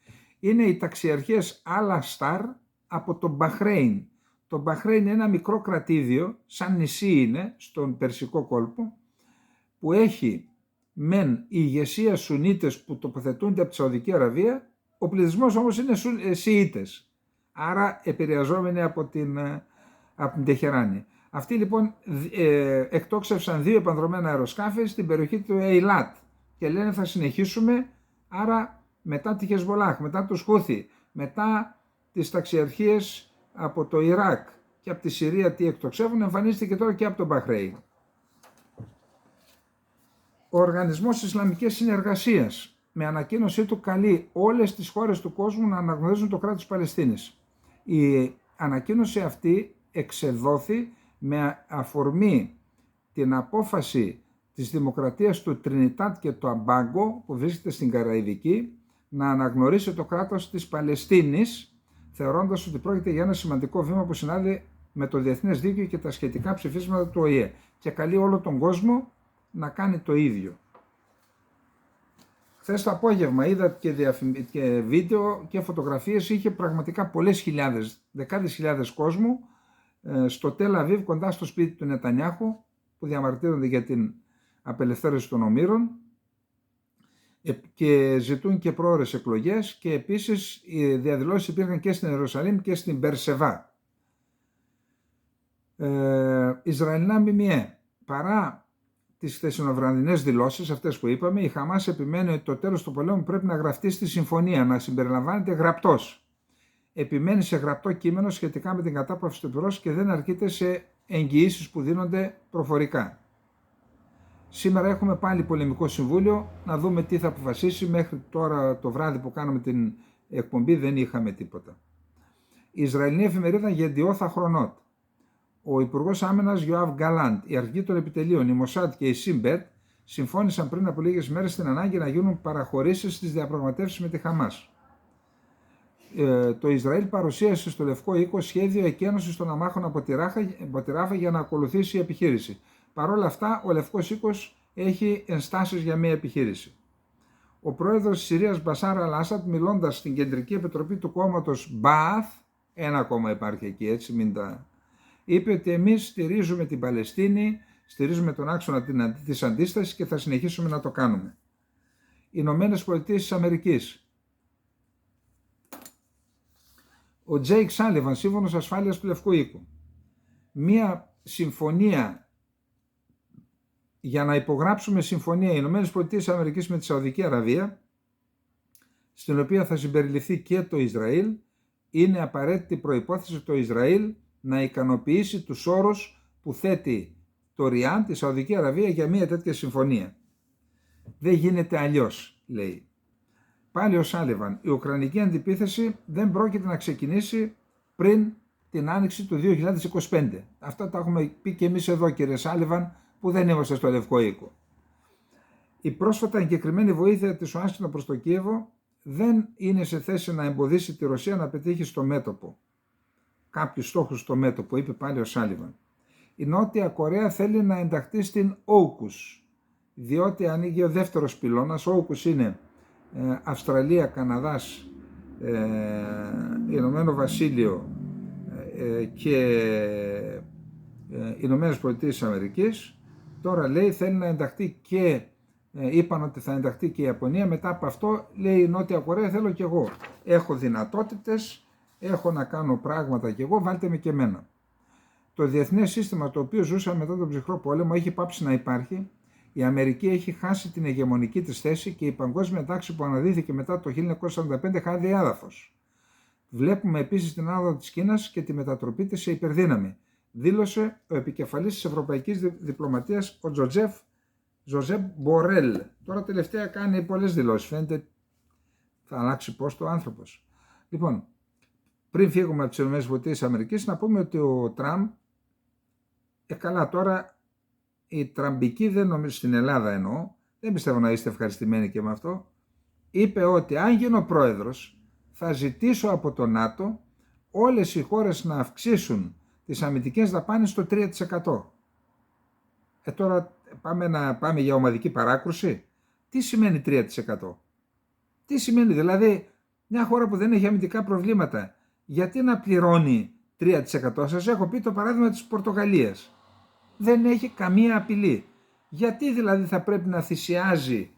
Είναι οι ταξιαρχίες Al-Astar από το Μπαχρέιν. Το Μπαχρέιν είναι ένα μικρό κρατήδιο, σαν νησί είναι, στον Περσικό κόλπο, που έχει μεν η ηγεσία Σουνίτες που τοποθετούνται από τη Σαουδική Αραβία, ο πληθυσμός όμως είναι Σιήτες, άρα επηρεαζόμενοι από την Τεχεράνη. Αυτοί λοιπόν εκτόξευσαν 2 επανδρομένα αεροσκάφη στην περιοχή του Ειλάτ και λένε θα συνεχίσουμε, άρα μετά τη Χεσμολάχ, μετά τους Χούθι, μετά τις ταξιαρχίες από το Ιράκ και από τη Συρία τι εκτοξεύουν, εμφανίστηκε τώρα και από τον Μπαχρέιν. Ο Οργανισμός Ισλαμικής Συνεργασίας με ανακοίνωσή του καλεί όλες τις χώρες του κόσμου να αναγνωρίζουν το κράτος Παλαιστίνης. Η ανακοίνωση αυτή εξεδόθη με αφορμή την απόφαση της Δημοκρατίας του Τρινιτάτ και του Αμπάγκο που βρίσκεται στην Καραϊβική να αναγνωρίσει το κράτος της Παλαιστίνης, θεωρώντας ότι πρόκειται για ένα σημαντικό βήμα που συνάδει με το διεθνές δίκαιο και τα σχετικά ψηφίσματα του ΟΗΕ και καλεί όλο τον κόσμο να κάνει το ίδιο. Χθες το απόγευμα είδα και βίντεο και φωτογραφίες, είχε πραγματικά πολλές χιλιάδες, δεκάδες χιλιάδες κόσμου στο Τελ Αβίβ, κοντά στο σπίτι του Νετανιάχου, που διαμαρτύρονται για την απελευθέρωση των ομήρων και ζητούν και πρόωρες εκλογές, και επίσης οι διαδηλώσεις υπήρχαν και στην Ιερουσαλήμ και στην Μπερσεβά. Ισραηλινά ΜΜΕ, παρά τις χθεσινοβραδινές δηλώσεις αυτές που είπαμε, η Χαμάς επιμένει ότι το τέλος του πολέμου πρέπει να γραφτεί στη συμφωνία, να συμπεριλαμβάνεται γραπτός. Επιμένει σε γραπτό κείμενο σχετικά με την κατάπαυση του πυρός και δεν αρκείται σε εγγυήσεις που δίνονται προφορικά. Σήμερα έχουμε πάλι πολεμικό συμβούλιο, να δούμε τι θα αποφασίσει. Μέχρι τώρα το βράδυ που κάναμε την εκπομπή δεν είχαμε τίποτα. Η Ισραηλινή εφημερίδα Γεντιώθα Χρονότ. Ο Υπουργός Άμυνας Γιωάβ Γκαλάντ, οι αρχηγοί των επιτελείων, η Μοσάντ και η Σιμπέτ συμφώνησαν πριν από λίγες μέρες στην ανάγκη να γίνουν παραχωρήσεις στις διαπραγματεύσεις με τη Χαμάς. Το Ισραήλ παρουσίασε στο Λευκό Οίκο σχέδιο εκένωσης των αμάχων από τη Ράφα για να ακολουθήσει η επιχείρηση. Παρ' όλα αυτά, ο Λευκός Οίκος έχει ενστάσεις για μια επιχείρηση. Ο πρόεδρος της Συρίας Μπασάρ Αλ-Άσαντ, μιλώντας στην Κεντρική Επιτροπή του κόμματος Μπαάθ, ένα κόμμα υπάρχει εκεί, έτσι μην τα... είπε ότι εμείς στηρίζουμε την Παλαιστίνη, στηρίζουμε τον άξονα της αντίστασης και θα συνεχίσουμε να το κάνουμε. Οι Ηνωμένες Πολιτείες της Αμερικής. Ο Τζέικ Σάλιβαν, σύμφωνος ασφάλειας του Λευκού Οίκου. Μία συμφωνία, για να υπογράψουμε συμφωνία οι Ηνωμένες Πολιτείες της Αμερικής με τη Σαουδική Αραβία, στην οποία θα συμπεριληφθεί και το Ισραήλ, είναι απαραίτητη προϋπόθεση το Ισραήλ να ικανοποιήσει τους όρους που θέτει το Ριάντ, τη Σαουδική Αραβία, για μια τέτοια συμφωνία. Δεν γίνεται αλλιώς, λέει. Πάλι ο Σάλιβαν, η ουκρανική αντιπίθεση δεν πρόκειται να ξεκινήσει πριν την άνοιξη του 2025. Αυτά τα έχουμε πει και εμείς εδώ, κύριε Σάλιβαν, που δεν είμαστε στο Λευκό Οίκο. Η πρόσφατα εγκεκριμένη βοήθεια της Ουάσιγκτον προς το Κίεβο δεν είναι σε θέση να εμποδίσει τη Ρωσία να πετύχει στο μέτωπο κάποιους στόχους στο μέτωπο, είπε πάλι ο Σάλιβαν. Η Νότια Κορέα θέλει να ενταχθεί στην AUKUS, διότι ανοίγει ο δεύτερος πυλώνας. Ο AUKUS είναι Αυστραλία, Καναδάς, Ηνωμένο Βασίλειο και Ηνωμένες Πολιτείες της Αμερικής. Τώρα λέει θέλει να ενταχθεί και είπαν ότι θα ενταχθεί και η Ιαπωνία. Μετά από αυτό λέει η Νότια Κορέα θέλω κι εγώ. Έχω δυνατότητες, έχω να κάνω πράγματα κι εγώ, βάλτε με και εμένα. Το διεθνές σύστημα το οποίο ζούσαμε μετά τον ψυχρό πόλεμο έχει πάψει να υπάρχει. Η Αμερική έχει χάσει την ηγεμονική της θέση και η παγκόσμια τάξη που αναδύθηκε μετά το 1945 χάνει έδαφος. Βλέπουμε επίσης την άνοδο της Κίνας και τη μετατροπή της σε υπερδύναμη. Δήλωσε ο επικεφαλής της Ευρωπαϊκής Διπλωματίας, ο Ζωζέπ Μπορέλ. Τώρα τελευταία κάνει πολλές δηλώσεις. Φαίνεται θα αλλάξει πόστο ο άνθρωπος. Λοιπόν, πριν φύγουμε από τις ΗΠΑ, να πούμε ότι ο Τραμπ, καλά τώρα, οι τραμπικοί, δεν νομίζω στην Ελλάδα εννοώ, δεν πιστεύω να είστε ευχαριστημένοι και με αυτό, είπε ότι αν γίνω πρόεδρος θα ζητήσω από το ΝΑΤΟ όλες οι χώρες να αυξήσουν τις αμυντικές δαπάνες στο 3%. Τώρα πάμε για ομαδική παράκρουση. Τι σημαίνει 3%? Τι σημαίνει δηλαδή μια χώρα που δεν έχει αμυντικά προβλήματα, γιατί να πληρώνει 3%? Σας έχω πει το παράδειγμα της Πορτογαλίας. Δεν έχει καμία απειλή. Γιατί δηλαδή θα πρέπει να θυσιάζει,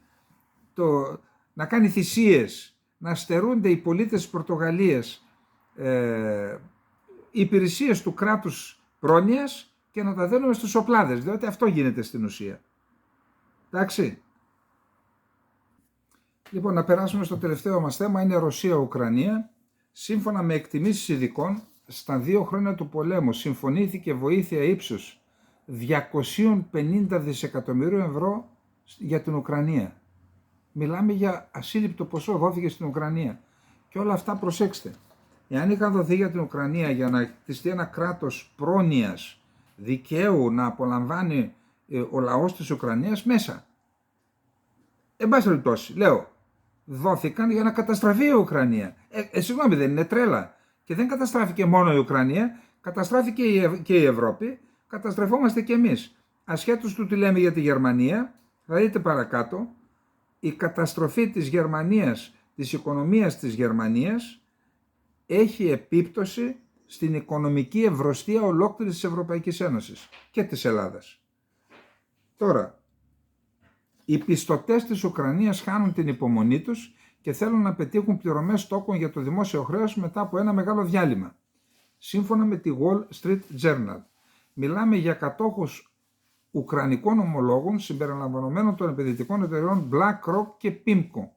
να κάνει θυσίες, να στερούνται οι πολίτες της Πορτογαλίας υπηρεσίες του κράτους πρόνοιας και να τα δίνουμε στους οπλάδες, διότι αυτό γίνεται στην ουσία. Εντάξει. Λοιπόν, να περάσουμε στο τελευταίο μας θέμα, είναι Ρωσία-Ουκρανία. Σύμφωνα με εκτιμήσεις ειδικών, στα 2 χρόνια του πολέμου συμφωνήθηκε βοήθεια ύψους 250 δισεκατομμυρίων ευρώ για την Ουκρανία. Μιλάμε για ασύλληπτο ποσό δόθηκε στην Ουκρανία. Και όλα αυτά, προσέξτε, εάν είχαν δοθεί για την Ουκρανία για να χτιστεί ένα κράτος πρόνοιας, δικαίου, να απολαμβάνει ο λαός της Ουκρανίας μέσα. Εν πάση περιπτώσει, λέω, δόθηκαν για να καταστραφεί η Ουκρανία. Συγγνώμη, δεν είναι τρέλα? Και δεν καταστράφηκε μόνο η Ουκρανία, Καταστράφηκε και η Ευρώπη, καταστρεφόμαστε και εμείς. Ασχέτως του τι λέμε για τη Γερμανία, θα δείτε παρακάτω, η καταστροφή της Γερμανίας, της οικονομίας της Γερμανίας, έχει επίπτωση στην οικονομική ευρωστία ολόκληρης της Ευρωπαϊκής Ένωσης και της Ελλάδας. Τώρα, οι πιστωτές της Ουκρανίας χάνουν την υπομονή τους και θέλουν να πετύχουν πληρωμές τόκων για το δημόσιο χρέος μετά από ένα μεγάλο διάλειμμα. Σύμφωνα με τη Wall Street Journal, μιλάμε για κατόχους ουκρανικών ομολόγων συμπεριλαμβανομένων των επενδυτικών εταιρεών BlackRock και PIMCO.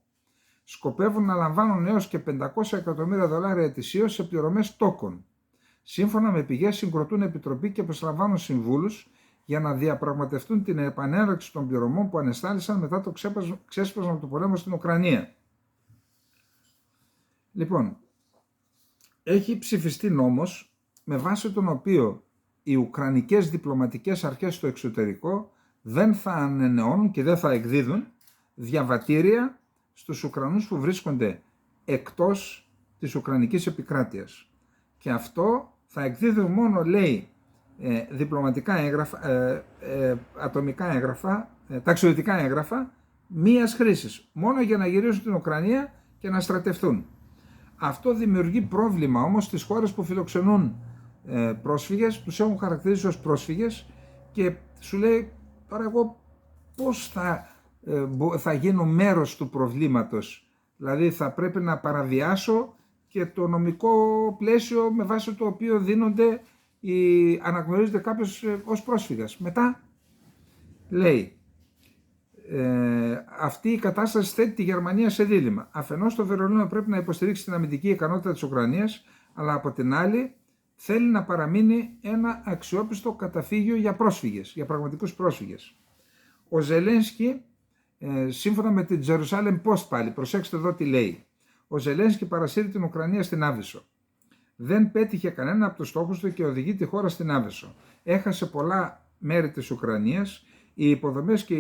Σκοπεύουν να λαμβάνουν έως και $500 εκατομμύρια ετησίως σε πληρωμές τόκων. Σύμφωνα με πηγές, συγκροτούν επιτροπή και προσλαμβάνουν συμβούλους για να διαπραγματευτούν την επανέναρξη των πληρωμών που ανεστάλησαν μετά το ξέσπασμα του πολέμου στην Ουκρανία. Λοιπόν, έχει ψηφιστεί νόμος με βάση τον οποίο οι ουκρανικές διπλωματικές αρχές στο εξωτερικό δεν θα ανανεώνουν και δεν θα εκδίδουν διαβατήρια στους Ουκρανούς που βρίσκονται εκτός της Ουκρανικής επικράτειας. Και αυτό θα εκδίδουν μόνο, λέει, διπλωματικά έγγραφα, ατομικά έγγραφα, ταξιδιωτικά έγγραφα μίας χρήσης, μόνο για να γυρίσουν στην Ουκρανία και να στρατευτούν. Αυτό δημιουργεί πρόβλημα όμως στις χώρες που φιλοξενούν πρόσφυγες, τους έχουν χαρακτηρίσει ως πρόσφυγες και σου λέει τώρα εγώ πώς θα γίνω μέρος του προβλήματος, δηλαδή θα πρέπει να παραβιάσω και το νομικό πλαίσιο με βάση το οποίο δίνονται αναγνωρίζεται κάποιος ως πρόσφυγας. Μετά λέει αυτή η κατάσταση θέτει τη Γερμανία σε δίλημμα. Αφενός το Βερολίνο πρέπει να υποστηρίξει την αμυντική ικανότητα της Ουκρανίας, αλλά από την άλλη θέλει να παραμείνει ένα αξιόπιστο καταφύγιο για πρόσφυγες, για πραγματικούς πρόσφυγες. Ο Ζελένσκι, σύμφωνα με την Jerusalem Post πάλι, προσέξτε εδώ τι λέει. Ο Ζελένσκι παρασύρει την Ουκρανία στην Άβυσσο. Δεν πέτυχε κανένα από τους στόχους του και οδηγεί τη χώρα στην Άβυσσο. Έχασε πολλά μέρη της Ουκρανίας, οι υποδομές και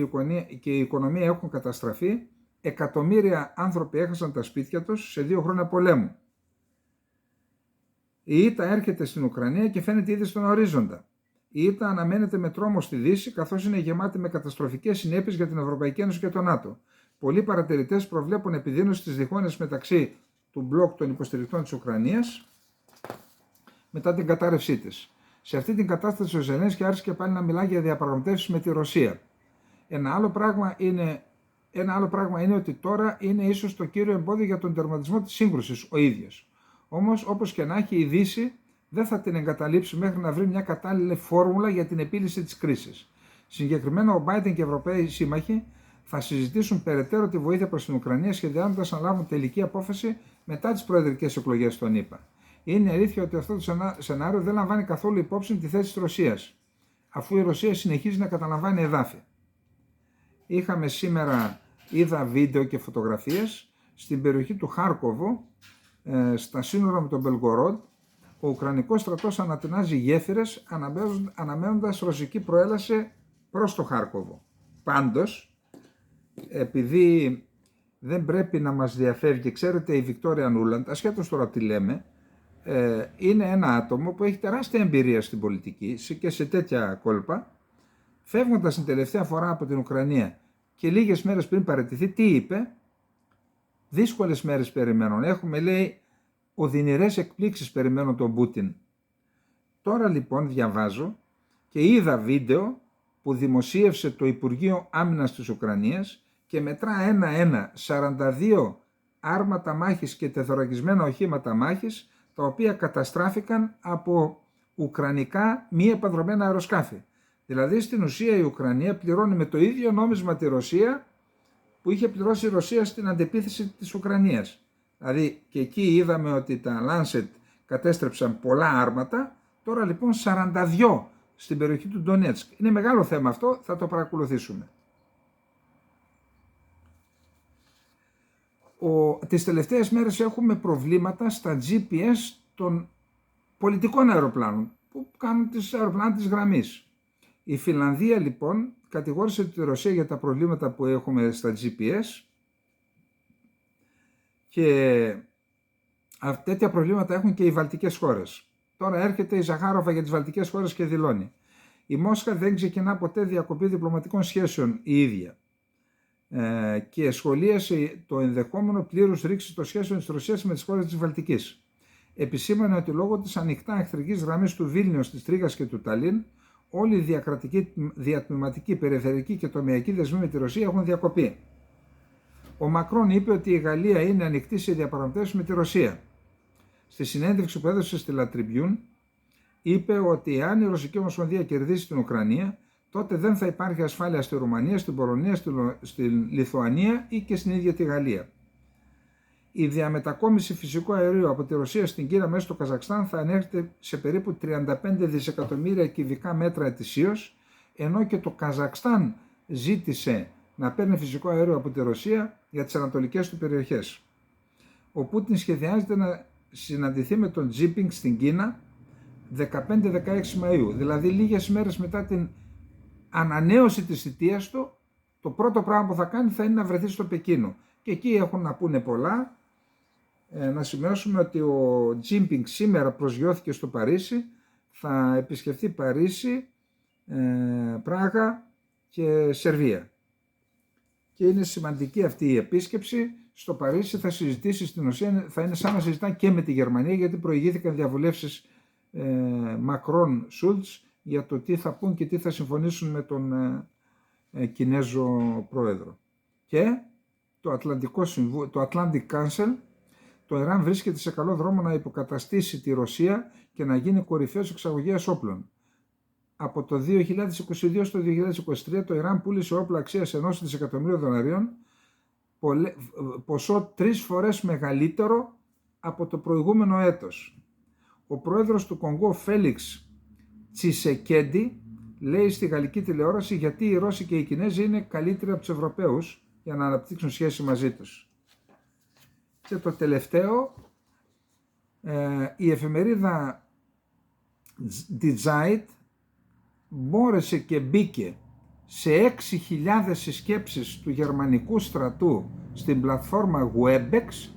η οικονομία έχουν καταστραφεί, εκατομμύρια άνθρωποι έχασαν τα σπίτια τους σε 2 χρόνια πολέμου. Η ήττα έρχεται στην Ουκρανία και φαίνεται ήδη στον ορίζοντα. Η ήττα αναμένεται με τρόμο στη Δύση, καθώς είναι γεμάτη με καταστροφικές συνέπειες για την Ευρωπαϊκή Ένωση και το ΝΑΤΟ. Πολλοί παρατηρητές προβλέπουν επιδείνωση της διχόνοιας μεταξύ του μπλοκ των υποστηρικτών της Ουκρανίας μετά την κατάρρευσή της. Σε αυτή την κατάσταση ο Ζελένσκι άρχισε και πάλι να μιλά για διαπραγματεύσεις με τη Ρωσία. Ένα άλλο πράγμα είναι ότι τώρα είναι ίσως το κύριο εμπόδιο για τον τερματισμό της σύγκρουσης ο ίδιος. Όμως, όπως και να έχει, η Δύση δεν θα την εγκαταλείψει μέχρι να βρει μια κατάλληλη φόρμουλα για την επίλυση της κρίσης. Συγκεκριμένα, ο Biden και οι Ευρωπαίοι σύμμαχοι θα συζητήσουν περαιτέρω τη βοήθεια προς την Ουκρανία, σχεδιάζοντας να λάβουν τελική απόφαση μετά τις προεδρικές εκλογές των ΗΠΑ. Είναι αλήθεια ότι αυτό το σενάριο δεν λαμβάνει καθόλου υπόψη τη θέση της Ρωσίας, αφού η Ρωσία συνεχίζει να καταλαμβάνει εδάφη. Είχαμε σήμερα, είδα βίντεο και φωτογραφίες στην περιοχή του Χάρκοβο, στα σύνορα με τον Μπελγκορόντ, ο Ουκρανικός στρατός ανατινάζει γέφυρες αναμένοντας ρωσική προέλαση προς το Χάρκοβο. Πάντως, επειδή δεν πρέπει να μας διαφεύγει, ξέρετε, η Βικτόρια Νούλαντ, ασχέτως τώρα τι λέμε, είναι ένα άτομο που έχει τεράστια εμπειρία στην πολιτική και σε τέτοια κόλπα. Φεύγοντας την τελευταία φορά από την Ουκρανία και λίγες μέρες πριν παραιτηθεί, τι είπε? Δύσκολες μέρες περιμένουν. Έχουμε, λέει, οδυνηρές εκπλήξεις περιμένουν τον Πούτιν. Τώρα λοιπόν διαβάζω και είδα βίντεο που δημοσίευσε το Υπουργείο Άμυνας της Ουκρανίας και μετρά ένα-ένα 42 άρματα μάχης και τεθωρακισμένα οχήματα μάχης, τα οποία καταστράφηκαν από ουκρανικά μη επανδρωμένα αεροσκάφη. Δηλαδή στην ουσία η Ουκρανία πληρώνει με το ίδιο νόμισμα τη Ρωσία που είχε πληρώσει η Ρωσία στην αντεπίθεση της Ουκρανίας. Δηλαδή και εκεί είδαμε ότι τα Lancet κατέστρεψαν πολλά άρματα, τώρα λοιπόν 42 στην περιοχή του Ντονέτσκ. Είναι μεγάλο θέμα αυτό, θα το παρακολουθήσουμε. Τις τελευταίες μέρες έχουμε προβλήματα στα GPS των πολιτικών αεροπλάνων που κάνουν τις αεροπλάνα της γραμμής. Η Φινλανδία λοιπόν κατηγόρησε τη Ρωσία για τα προβλήματα που έχουμε στα GPS και τέτοια προβλήματα έχουν και οι βαλτικές χώρες. Τώρα έρχεται η Ζαχάροφα για τις βαλτικές χώρες και δηλώνει: η Μόσχα δεν ξεκινά ποτέ διακοπή διπλωματικών σχέσεων η ίδια. Και σχολίασε το ενδεχόμενο πλήρους ρήξης των σχέσεων της Ρωσίας με τις χώρες της Βαλτικής. Επισήμανε ότι λόγω της ανοιχτά εχθρικής γραμμής του Βίλνιους, της Τρίγας και του Ταλίν, όλοι οι διακρατικοί, διατμηματικοί, περιφερειακοί και τομεακοί δεσμοί με τη Ρωσία έχουν διακοπεί. Ο Μακρόν είπε ότι η Γαλλία είναι ανοιχτή σε διαπραγματεύσεις με τη Ρωσία. Στη συνέντευξη που έδωσε στη La Tribune, είπε ότι αν η Ρωσική Ομοσπονδία κερδίσει την Ουκρανία, τότε δεν θα υπάρχει ασφάλεια στη Ρουμανία, στην Πολωνία, στη Λιθουανία ή και στην ίδια τη Γαλλία. Η διαμετακόμιση φυσικού αερίου από τη Ρωσία στην Κίνα μέσα στο Καζακστάν θα ανέρχεται σε περίπου 35 δισεκατομμύρια κυβικά μέτρα ετησίως, ενώ και το Καζακστάν ζήτησε να παίρνει φυσικό αέριο από τη Ρωσία για τις ανατολικές του περιοχές. Ο Πούτιν σχεδιάζεται να συναντηθεί με τον Τζίπινγκ στην Κίνα 15-16 Μαΐου, δηλαδή λίγες μέρες μετά την ανανέωση της θητείας του. Το πρώτο πράγμα που θα κάνει θα είναι να βρεθεί στο Πεκίνο. Και εκεί έχουν να πούνε πολλά. Να σημειώσουμε ότι ο Τζίπινγκ σήμερα προσγειώθηκε στο Παρίσι, θα επισκεφθεί Παρίσι, Πράγα και Σερβία. Και είναι σημαντική αυτή η επίσκεψη. Στο Παρίσι θα συζητήσει, στην ουσία θα είναι σαν να συζητά και με τη Γερμανία, γιατί προηγήθηκαν διαβουλεύσεις Μακρόν Σούλτς για το τι θα πούν και τι θα συμφωνήσουν με τον Κινέζο πρόεδρο. Και το Atlantic Council, το Ιράν βρίσκεται σε καλό δρόμο να υποκαταστήσει τη Ρωσία και να γίνει κορυφαίος εξαγωγέας όπλων. Από το 2022 στο 2023 το Ιράν πούλησε όπλα αξίας $1 δισεκατομμύριο, ποσό 3 φορές μεγαλύτερο από το προηγούμενο έτος. Ο πρόεδρος του Κονγκό, Φέλιξ Τσισεκέντι, λέει στη γαλλική τηλεόραση γιατί οι Ρώσοι και οι Κινέζοι είναι καλύτεροι από τους Ευρωπαίους για να αναπτύξουν σχέση μαζί τους. Και το τελευταίο, η εφημερίδα Die Zeit μπόρεσε και μπήκε σε 6.000 συσκέψεις του γερμανικού στρατού στην πλατφόρμα Webex,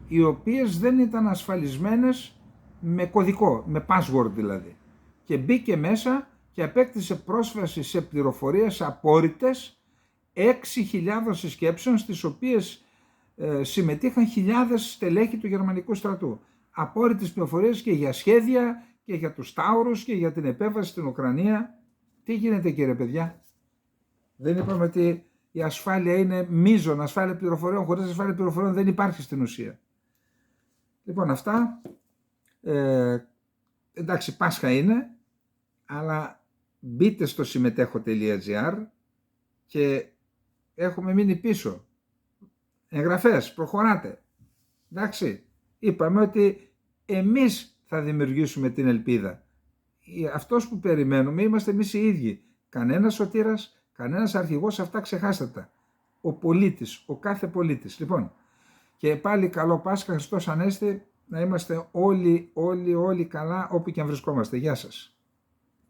οι οποίες δεν ήταν ασφαλισμένες με κωδικό, με password δηλαδή. Και μπήκε μέσα και απέκτησε πρόσβαση σε πληροφορίες απόρριτες 6.000 συσκέψεων, στις οποίες συμμετείχαν χιλιάδες στελέχη του γερμανικού στρατού. Απόρριτες πληροφορίες και για σχέδια και για τους Τάουρους και για την επέμβαση στην Ουκρανία. Τι γίνεται, κύριε παιδιά? Δεν είπαμε ότι η ασφάλεια είναι μείζον, ασφάλεια πληροφοριών? Χωρίς ασφάλεια πληροφοριών δεν υπάρχει στην ουσία. Λοιπόν, αυτά, εντάξει, Πάσχα είναι, αλλά μπείτε στο συμμετέχω.gr και έχουμε μείνει πίσω. Εγγραφές, προχωράτε. Εντάξει, είπαμε ότι εμείς θα δημιουργήσουμε την ελπίδα. Αυτός που περιμένουμε είμαστε εμείς οι ίδιοι. Κανένας σωτήρας, κανένας αρχηγός, αυτά ξεχάστε τα. Ο πολίτης, ο πολίτης. Λοιπόν, και πάλι καλό Πάσχα, Χριστός Ανέστη, να είμαστε όλοι καλά όπου και αν βρισκόμαστε. Γεια σας.